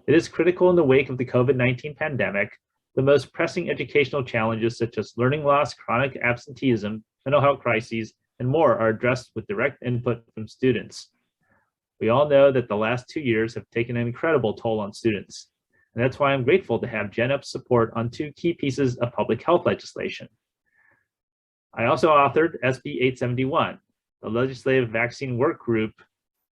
It is critical in the wake of the COVID-19 pandemic. The most pressing educational challenges such as learning loss, chronic absenteeism, mental health crises, and more are addressed with direct input from students. We all know that the last 2 years have taken an incredible toll on students. And that's why I'm grateful to have GENup's support on 2 key pieces of public health legislation. I also authored SB 871, the Legislative Vaccine Work Group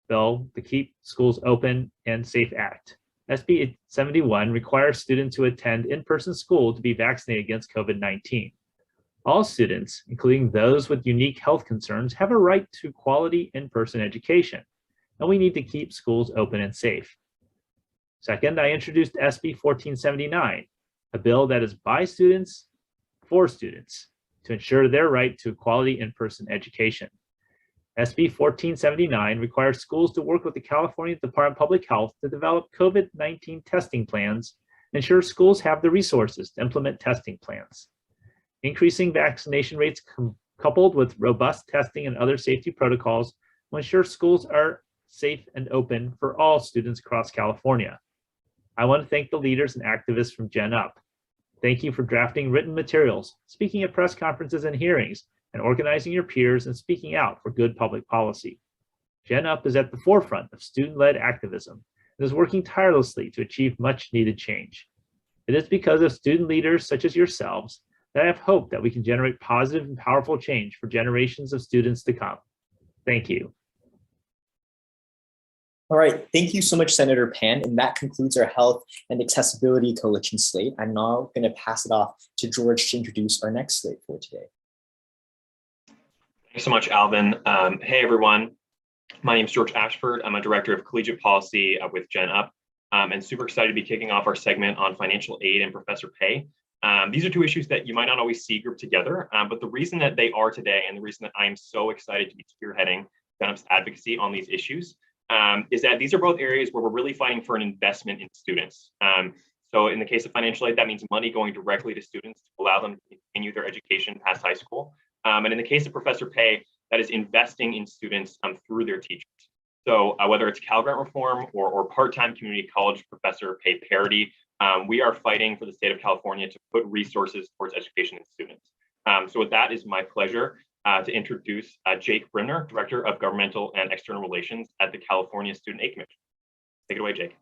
bill to keep schools open and safe act. SB 871 requires students who attend in-person school to be vaccinated against COVID-19. All students, including those with unique health concerns, have a right to quality in-person education, and we need to keep schools open and safe. Second, I introduced SB 1479, a bill that is by students, for students, to ensure their right to quality in-person education. SB 1479 requires schools to work with the California Department of Public Health to develop COVID-19 testing plans, and ensure schools have the resources to implement testing plans. Increasing vaccination rates coupled with robust testing and other safety protocols will ensure schools are safe and open for all students across California. I want to thank the leaders and activists from GENup. Thank you for drafting written materials, speaking at press conferences and hearings, and organizing your peers and speaking out for good public policy. GENup is at the forefront of student-led activism and is working tirelessly to achieve much needed change. It is because of student leaders such as yourselves that I have hope that we can generate positive and powerful change for generations of students to come. Thank you. All right, thank you so much, Senator Pan. And that concludes our Health and Accessibility Coalition slate. I'm now going to pass it off to George to introduce our next slate for today. Thanks so much, Alvin. Hey, everyone. My name is George Ashford. I'm a director of collegiate policy with GENup, and super excited to be kicking off our segment on financial aid and professor pay. These are 2 issues that you might not always see grouped together, but the reason that they are today and the reason that I am so excited to be spearheading GENup's advocacy on these issues is that these are both areas where we're really fighting for an investment in students. So in the case of financial aid, that means money going directly to students to allow them to continue their education past high school. And in the case of professor pay, that is investing in students through their teachers. So whether it's Cal Grant reform or part-time community college professor pay parity, we are fighting for the state of California to put resources towards education and students. So with that, is my pleasure to introduce Jake Brimner, Director of Governmental and External Relations at the California Student Aid Commission. Take it away, Jake.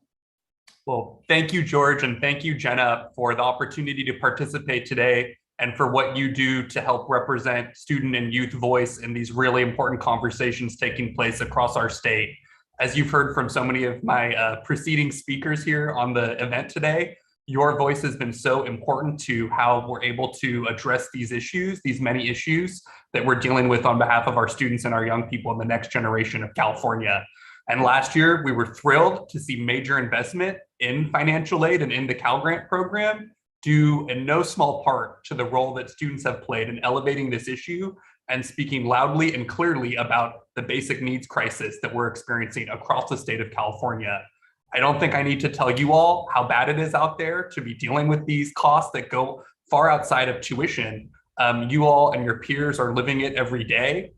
Well, thank you, George, and thank you, GENup, for the opportunity to participate today and for what you do to help represent student and youth voice in these really important conversations taking place across our state. As you've heard from so many of my preceding speakers here on the event today, your voice has been so important to how we're able to address these issues, these many issues that we're dealing with on behalf of our students and our young people in the next generation of California. And last year, we were thrilled to see major investment in financial aid and in the Cal Grant program, due in no small part to the role that students have played in elevating this issue and speaking loudly and clearly about the basic needs crisis that we're experiencing across the state of California. I don't think I need to tell you all how bad it is out there to be dealing with these costs that go far outside of tuition. You all and your peers are living it every day.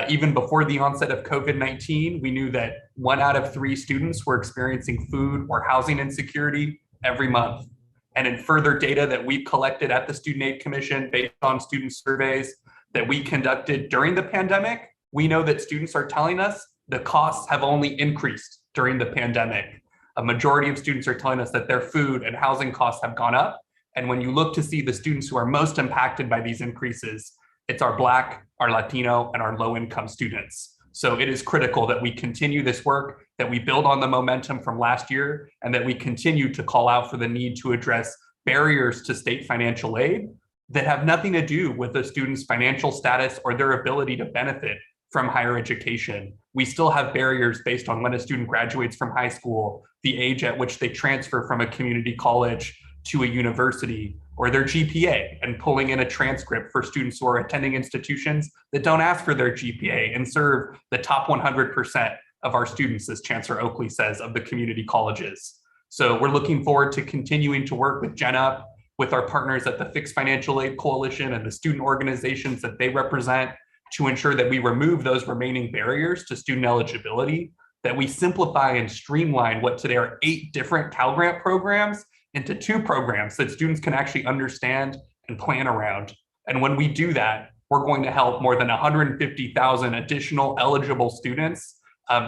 Even before the onset of COVID-19, we knew that 1 out of 3 students were experiencing food or housing insecurity every month. And in further data that we've collected at the Student Aid Commission based on student surveys that we conducted during the pandemic, we know that students are telling us the costs have only increased during the pandemic. A majority of students are telling us that their food and housing costs have gone up. And when you look to see the students who are most impacted by these increases, it's our Black, our Latino, and our low-income students. So it is critical that we continue this work, that we build on the momentum from last year, and that we continue to call out for the need to address barriers to state financial aid that have nothing to do with the student's financial status or their ability to benefit from higher education. We still have barriers based on when a student graduates from high school, the age at which they transfer from a community college to a university, or their GPA, and pulling in a transcript for students who are attending institutions that don't ask for their GPA and serve the top 100% of our students, as Chancellor Oakley says, of the community colleges. So we're looking forward to continuing to work with GENup, with our partners at the Fixed Financial Aid Coalition and the student organizations that they represent, to ensure that we remove those remaining barriers to student eligibility, that we simplify and streamline what today are 8 different Cal Grant programs into 2 programs that students can actually understand and plan around. And when we do that, we're going to help more than 150,000 additional eligible students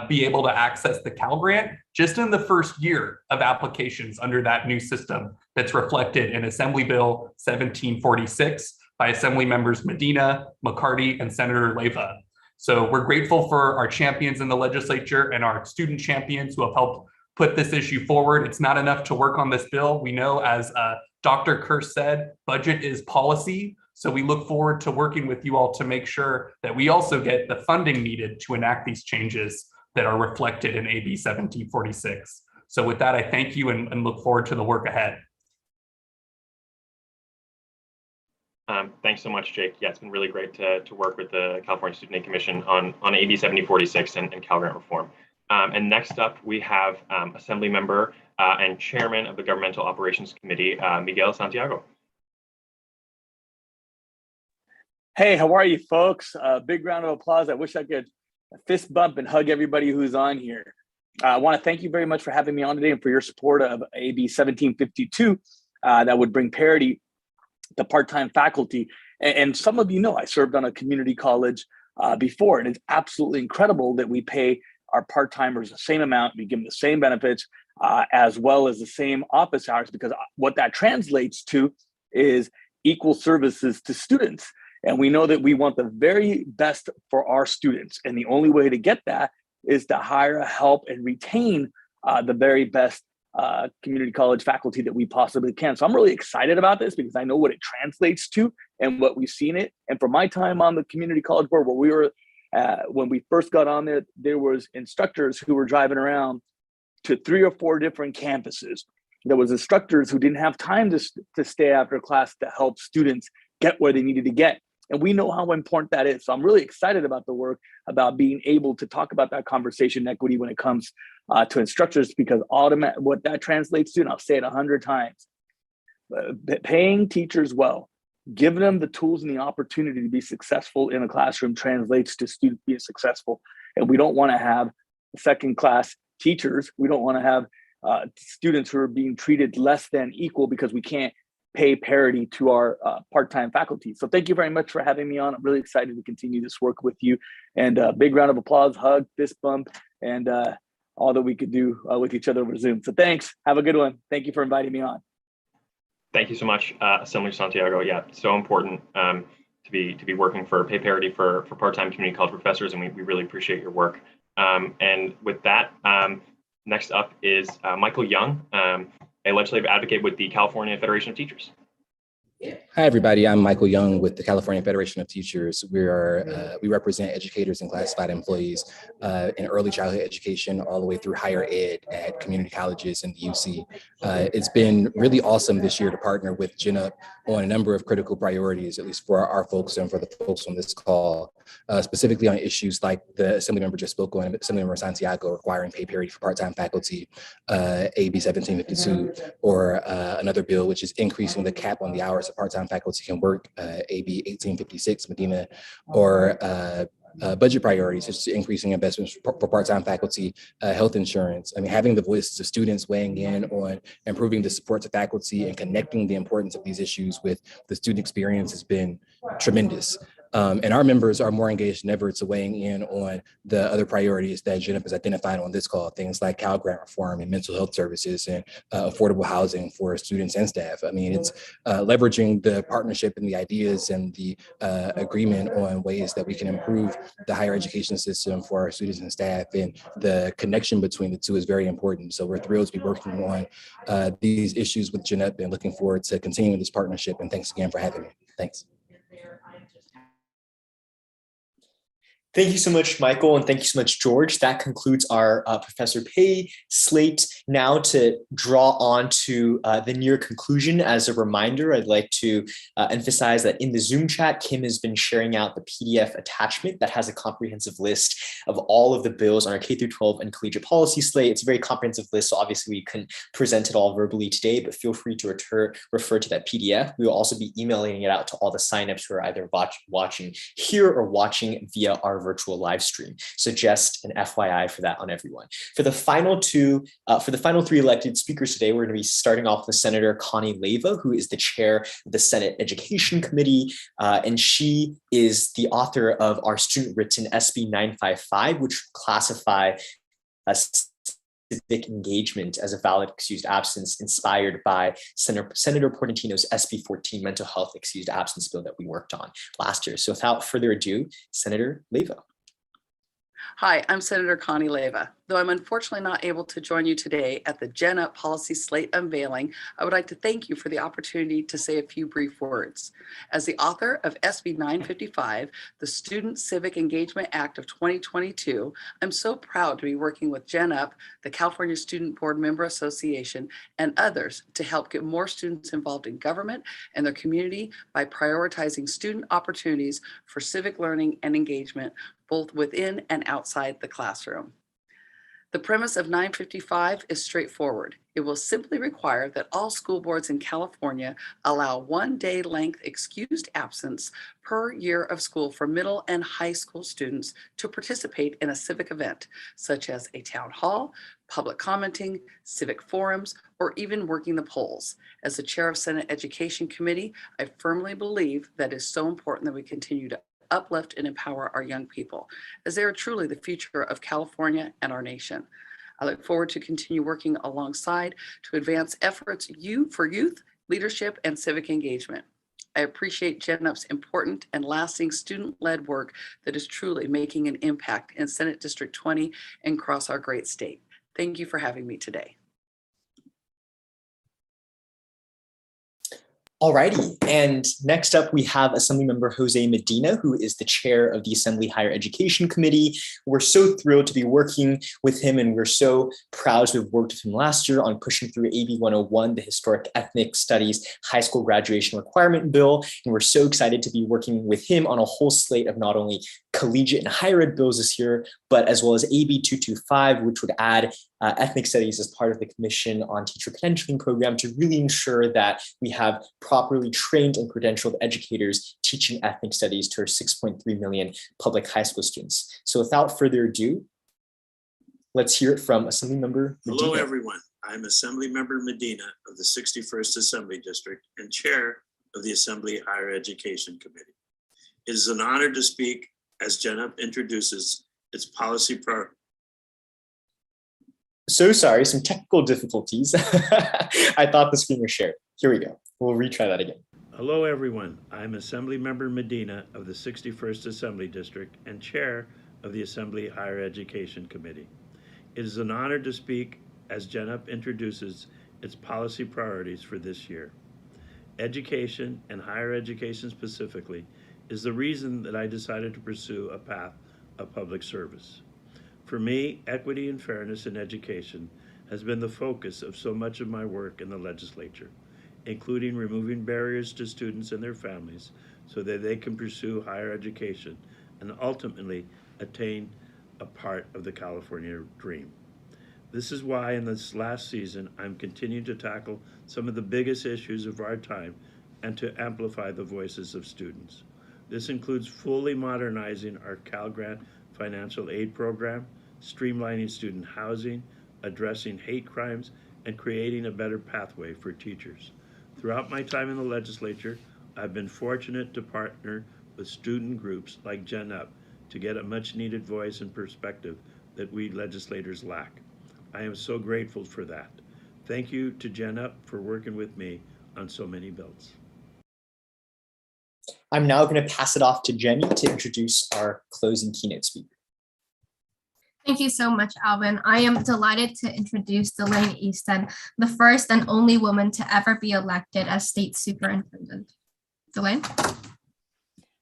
be able to access the Cal Grant just in the first year of applications under that new system that's reflected in Assembly Bill 1746 by Assembly members Medina, McCarty, and Senator Leyva. So we're grateful for our champions in the legislature and our student champions who have helped put this issue forward. It's not enough to work on this bill. We know, as Dr. Kirsch said, budget is policy. So we look forward to working with you all to make sure that we also get the funding needed to enact these changes that are reflected in AB 1746. So with that, I thank you and look forward to the work ahead. Thanks so much, Jake. Yeah, it's been really great to work with the California Student Aid Commission on AB 7046 and Cal Grant reform. And next up, we have Assembly Member and Chairman of the Governmental Operations Committee, Miguel Santiago. Hey, how are you, folks? Big round of applause. I wish I could fist bump and hug everybody who's on here. I want to thank you very much for having me on today and for your support of AB 1752 that would bring parity to part-time faculty. And some of you know I served on a community college before, and it's absolutely incredible that we pay our part-timers the same amount, we give them the same benefits, as well as the same office hours, because what that translates to is equal services to students. And we know that we want the very best for our students. And the only way to get that is to hire, help, and retain the very best community college faculty that we possibly can. So I'm really excited about this because I know what it translates to and what we've seen it. And from my time on the community college board, where we were, when we first got on there, there was instructors who were driving around to 3 or 4 different campuses. There was instructors who didn't have time to stay after class to help students get where they needed to get. And we know how important that is. So I'm really excited about the work about being able to talk about that conversation equity when it comes to instructors, because what that translates to, and I'll say it 100 times, paying teachers well, giving them the tools and the opportunity to be successful in a classroom translates to students being successful. And we don't want to have second-class teachers. We don't want to have students who are being treated less than equal because we can't pay parity to our part-time faculty. So thank you very much for having me on. I'm really excited to continue this work with you. And a big round of applause, hug, fist bump, and all that we could do with each other over Zoom. So thanks. Have a good one. Thank you for inviting me on. Thank you so much, Assembly Santiago. Yeah, so important to be working for pay parity for part-time community college professors, and we really appreciate your work. And with that, next up is Michael Young, a legislative advocate with the California Federation of Teachers. Hi, everybody. I'm Michael Young with the California Federation of Teachers. We represent educators and classified employees in early childhood education all the way through higher ed at community colleges in the UC. It's been really awesome this year to partner with GENup on a number of critical priorities, at least for our folks and for the folks on this call, specifically on issues like the Assemblymember just spoke on, Assemblymember Santiago requiring pay parity for part-time faculty, AB 1752, or another bill which is increasing the cap on the hours of part-time faculty can work, AB 1856, Medina, or budget priorities, such as increasing investments for part-time faculty, health insurance. I mean, having the voices of students weighing in on improving the support to faculty and connecting the importance of these issues with the student experience has been tremendous. And our members are more engaged than ever to weighing in on the other priorities that GENup has identified on this call, things like Cal Grant reform and mental health services and affordable housing for students and staff. I mean, it's leveraging the partnership and the ideas and the agreement on ways that we can improve the higher education system for our students and staff. And the connection between the two is very important. So we're thrilled to be working on these issues with GENup and looking forward to continuing this partnership. And thanks again for having me. Thanks. Thank you so much, Michael, and thank you so much, George. That concludes our Professor Pei slate. Now to draw on to the near conclusion, as a reminder, I'd like to emphasize that in the Zoom chat, Kim has been sharing out the PDF attachment that has a comprehensive list of all of the bills on our K-12 and collegiate policy slate. It's a very comprehensive list, so obviously we couldn't present it all verbally today, but feel free to refer to that PDF. We will also be emailing it out to all the signups who are either watching here or watching via our virtual live stream. So just an FYI for that on everyone. For the final three elected speakers today, we're going to be starting off with Senator Connie Leyva, who is the chair of the Senate Education Committee, and she is the author of our student-written SB 955, which classify civic engagement as a valid excused absence, inspired by Senator Portantino's SB 14 mental health excused absence bill that we worked on last year. So without further ado, Senator Leyva. Hi, I'm Senator Connie Leyva. Though I'm unfortunately not able to join you today at the GENup Policy Slate Unveiling, I would like to thank you for the opportunity to say a few brief words. As the author of SB 955, the Student Civic Engagement Act of 2022, I'm so proud to be working with GENup, the California Student Board Member Association, and others to help get more students involved in government and their community by prioritizing student opportunities for civic learning and engagement, both within and outside the classroom. The premise of 955 is straightforward. It will simply require that all school boards in California allow 1 day length excused absence per year of school for middle and high school students to participate in a civic event, such as a town hall, public commenting, civic forums, or even working the polls. As the chair of Senate Education Committee, I firmly believe that it is so important that we continue to uplift and empower our young people, as they are truly the future of California and our nation. I look forward to continue working alongside to advance efforts for youth, leadership, and civic engagement. I appreciate GENup's important and lasting student-led work that is truly making an impact in Senate District 20 and across our great state. Thank you for having me today. Alrighty, and next up we have Assemblymember Jose Medina, who is the chair of the Assembly Higher Education Committee. We're so thrilled to be working with him, and we're so proud to have worked with him last year on pushing through AB 101, the Historic Ethnic Studies High School Graduation Requirement Bill. And we're so excited to be working with him on a whole slate of not only collegiate and higher ed bills this year, but as well as AB 225, which would add ethnic studies as part of the Commission on Teacher Credentialing Program to really ensure that we have properly trained and credentialed educators teaching ethnic studies to our 6.3 million public high school students. So without further ado, let's hear it from Assemblymember Medina. Hello, everyone. I'm Assemblymember Medina of the 61st Assembly District and Chair of the Assembly Higher Education Committee. It is an honor to speak as GENup introduces its policy priorities. So sorry, some technical difficulties. I thought the screen was shared. Here we go. We'll retry that again. Hello, everyone. I'm Assemblymember Medina of the 61st Assembly District and Chair of the Assembly Higher Education Committee. It is an honor to speak as GENup introduces its policy priorities for this year. Education, and higher education specifically, is the reason that I decided to pursue a path of public service. For me, equity and fairness in education has been the focus of so much of my work in the legislature, including removing barriers to students and their families so that they can pursue higher education and ultimately attain a part of the California dream. This is why in this last season, I'm continuing to tackle some of the biggest issues of our time and to amplify the voices of students. This includes fully modernizing our Cal Grant financial aid program, streamlining student housing, addressing hate crimes, and creating a better pathway for teachers. Throughout my time in the legislature, I've been fortunate to partner with student groups like GENup to get a much needed voice and perspective that we legislators lack. I am so grateful for that. Thank you to GENup for working with me on so many bills. I'm now going to pass it off to Jenny to introduce our closing keynote speaker. Thank you so much, Alvin. I am delighted to introduce Delane Easton, the first and only woman to ever be elected as state superintendent. Delane?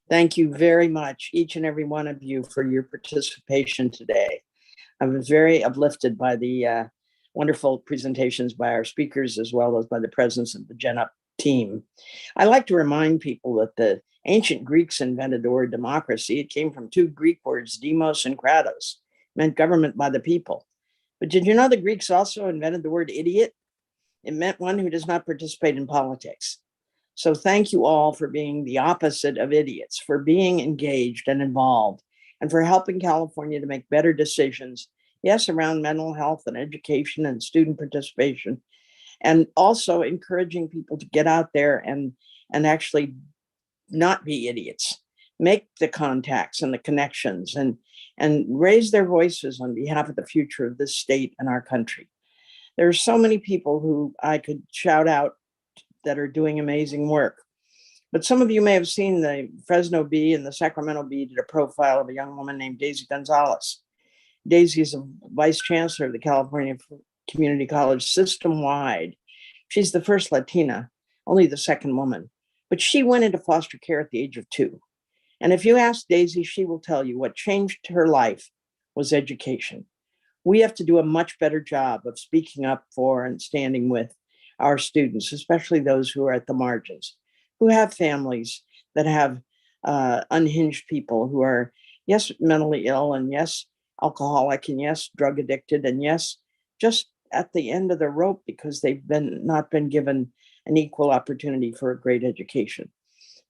Thank you very much, each and every one of you, for your participation today. I was very uplifted by the wonderful presentations by our speakers, as well as by the presence of the GENup team. I like to remind people that the ancient Greeks invented the word democracy. It came from two Greek words, demos and kratos, meant government by the people. But did you know the Greeks also invented the word idiot? It meant one who does not participate in politics. So thank you all for being the opposite of idiots, for being engaged and involved, and for helping California to make better decisions, yes, around mental health and education and student participation, and also encouraging people to get out there and actually not be idiots, make the contacts and the connections and raise their voices on behalf of the future of this state and our country. There are so many people who I could shout out that are doing amazing work. But some of you may have seen the Fresno Bee and the Sacramento Bee did a profile of a young woman named Daisy Gonzalez. Daisy is a vice chancellor of the California Community College system-wide. She's the first Latina, only the second woman, but she went into foster care at the age of 2. And if you ask Daisy, she will tell you what changed her life was education. We have to do a much better job of speaking up for and standing with our students, especially those who are at the margins, who have families that have unhinged people who are, yes, mentally ill, and yes, alcoholic, and yes, drug addicted, and yes, just at the end of the rope because they've not been given an equal opportunity for a great education.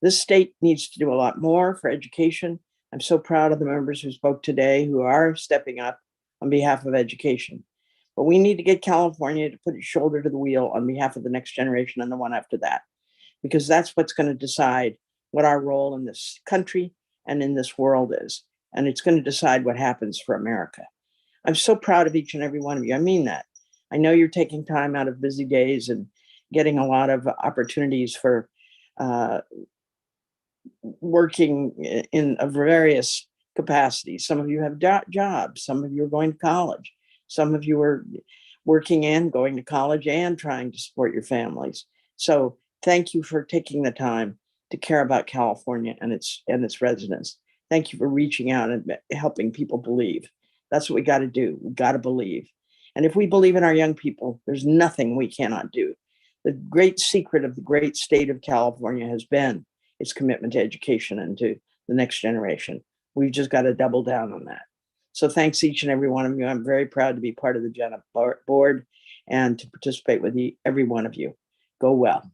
This state needs to do a lot more for education. I'm so proud of the members who spoke today who are stepping up on behalf of education. But we need to get California to put its shoulder to the wheel on behalf of the next generation and the one after that, because that's what's going to decide what our role in this country and in this world is. And it's going to decide what happens for America. I'm so proud of each and every one of you. I mean that. I know you're taking time out of busy days and getting a lot of opportunities for working in various capacities. Some of you have jobs. Some of you are going to college. Some of you are working and going to college and trying to support your families. So thank you for taking the time to care about California and its residents. Thank you for reaching out and helping people believe. That's what we got to do. We got to believe. And if we believe in our young people, there's nothing we cannot do. The great secret of the great state of California has been its commitment to education and to the next generation. We've just got to double down on that. So thanks each and every one of you. I'm very proud to be part of the GENup board and to participate with every one of you. Go well.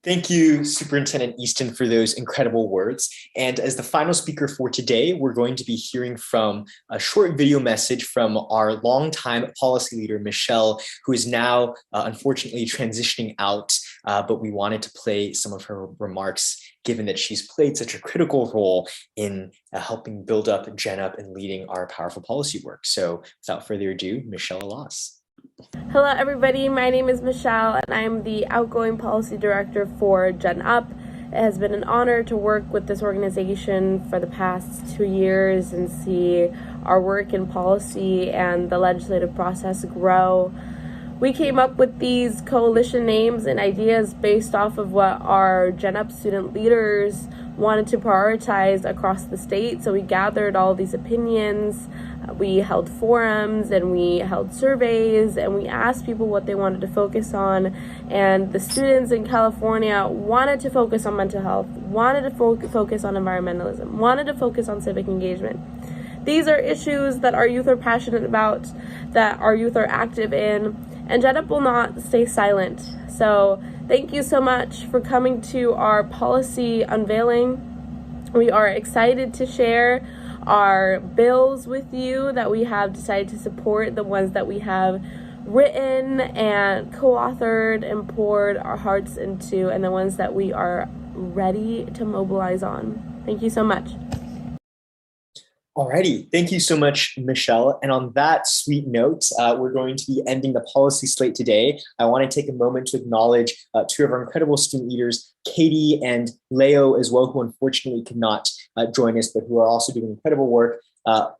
Thank you, Superintendent Easton, for those incredible words. And as the final speaker for today, we're going to be hearing from a short video message from our longtime policy leader, Michelle, who is now unfortunately transitioning out, but we wanted to play some of her remarks, given that she's played such a critical role in helping build up GENup and leading our powerful policy work. So without further ado, Michelle Alas. Hello everybody, my name is Michelle and I'm the outgoing policy director for GENup. It has been an honor to work with this organization for the past 2 years and see our work in policy and the legislative process grow. We came up with these coalition names and ideas based off of what our GENup student leaders wanted to prioritize across the state. So we gathered all these opinions, we held forums and we held surveys and we asked people what they wanted to focus on. And the students in California wanted to focus on mental health, wanted to focus on environmentalism, wanted to focus on civic engagement. These are issues that our youth are passionate about, that our youth are active in, and GENup will not stay silent. So thank you so much for coming to our policy unveiling. We are excited to share our bills with you that we have decided to support, the ones that we have written and co-authored and poured our hearts into, and the ones that we are ready to mobilize on. Thank you so much. Alrighty, thank you so much, Michelle. And on that sweet note, we're going to be ending the policy slate today. I want to take a moment to acknowledge two of our incredible student leaders, Katie and Leo as well, who unfortunately could not join us, but who are also doing incredible work.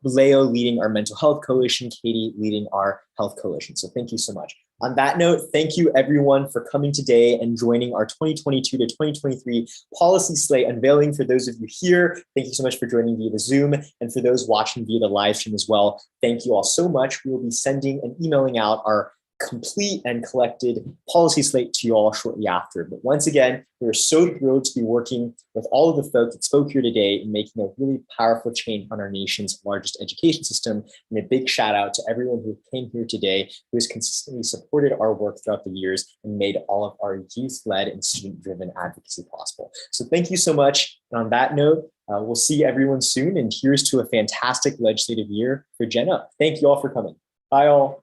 Leo leading our mental health coalition, Katie leading our health coalition. So thank you so much. On that note, thank you everyone for coming today and joining our 2022 to 2023 policy slate unveiling. For those of you here, thank you so much for joining via the Zoom, and for those watching via the live stream as well, thank you all so much. We will be sending and emailing out our complete and collected policy slate to you all shortly after. But once again, we're so thrilled to be working with all of the folks that spoke here today and making a really powerful change on our nation's largest education system. And a big shout out to everyone who came here today, who has consistently supported our work throughout the years and made all of our youth-led and student-driven advocacy possible. So thank you so much. And on that note, we'll see everyone soon. And here's to a fantastic legislative year for GENup. Thank you all for coming. Bye all.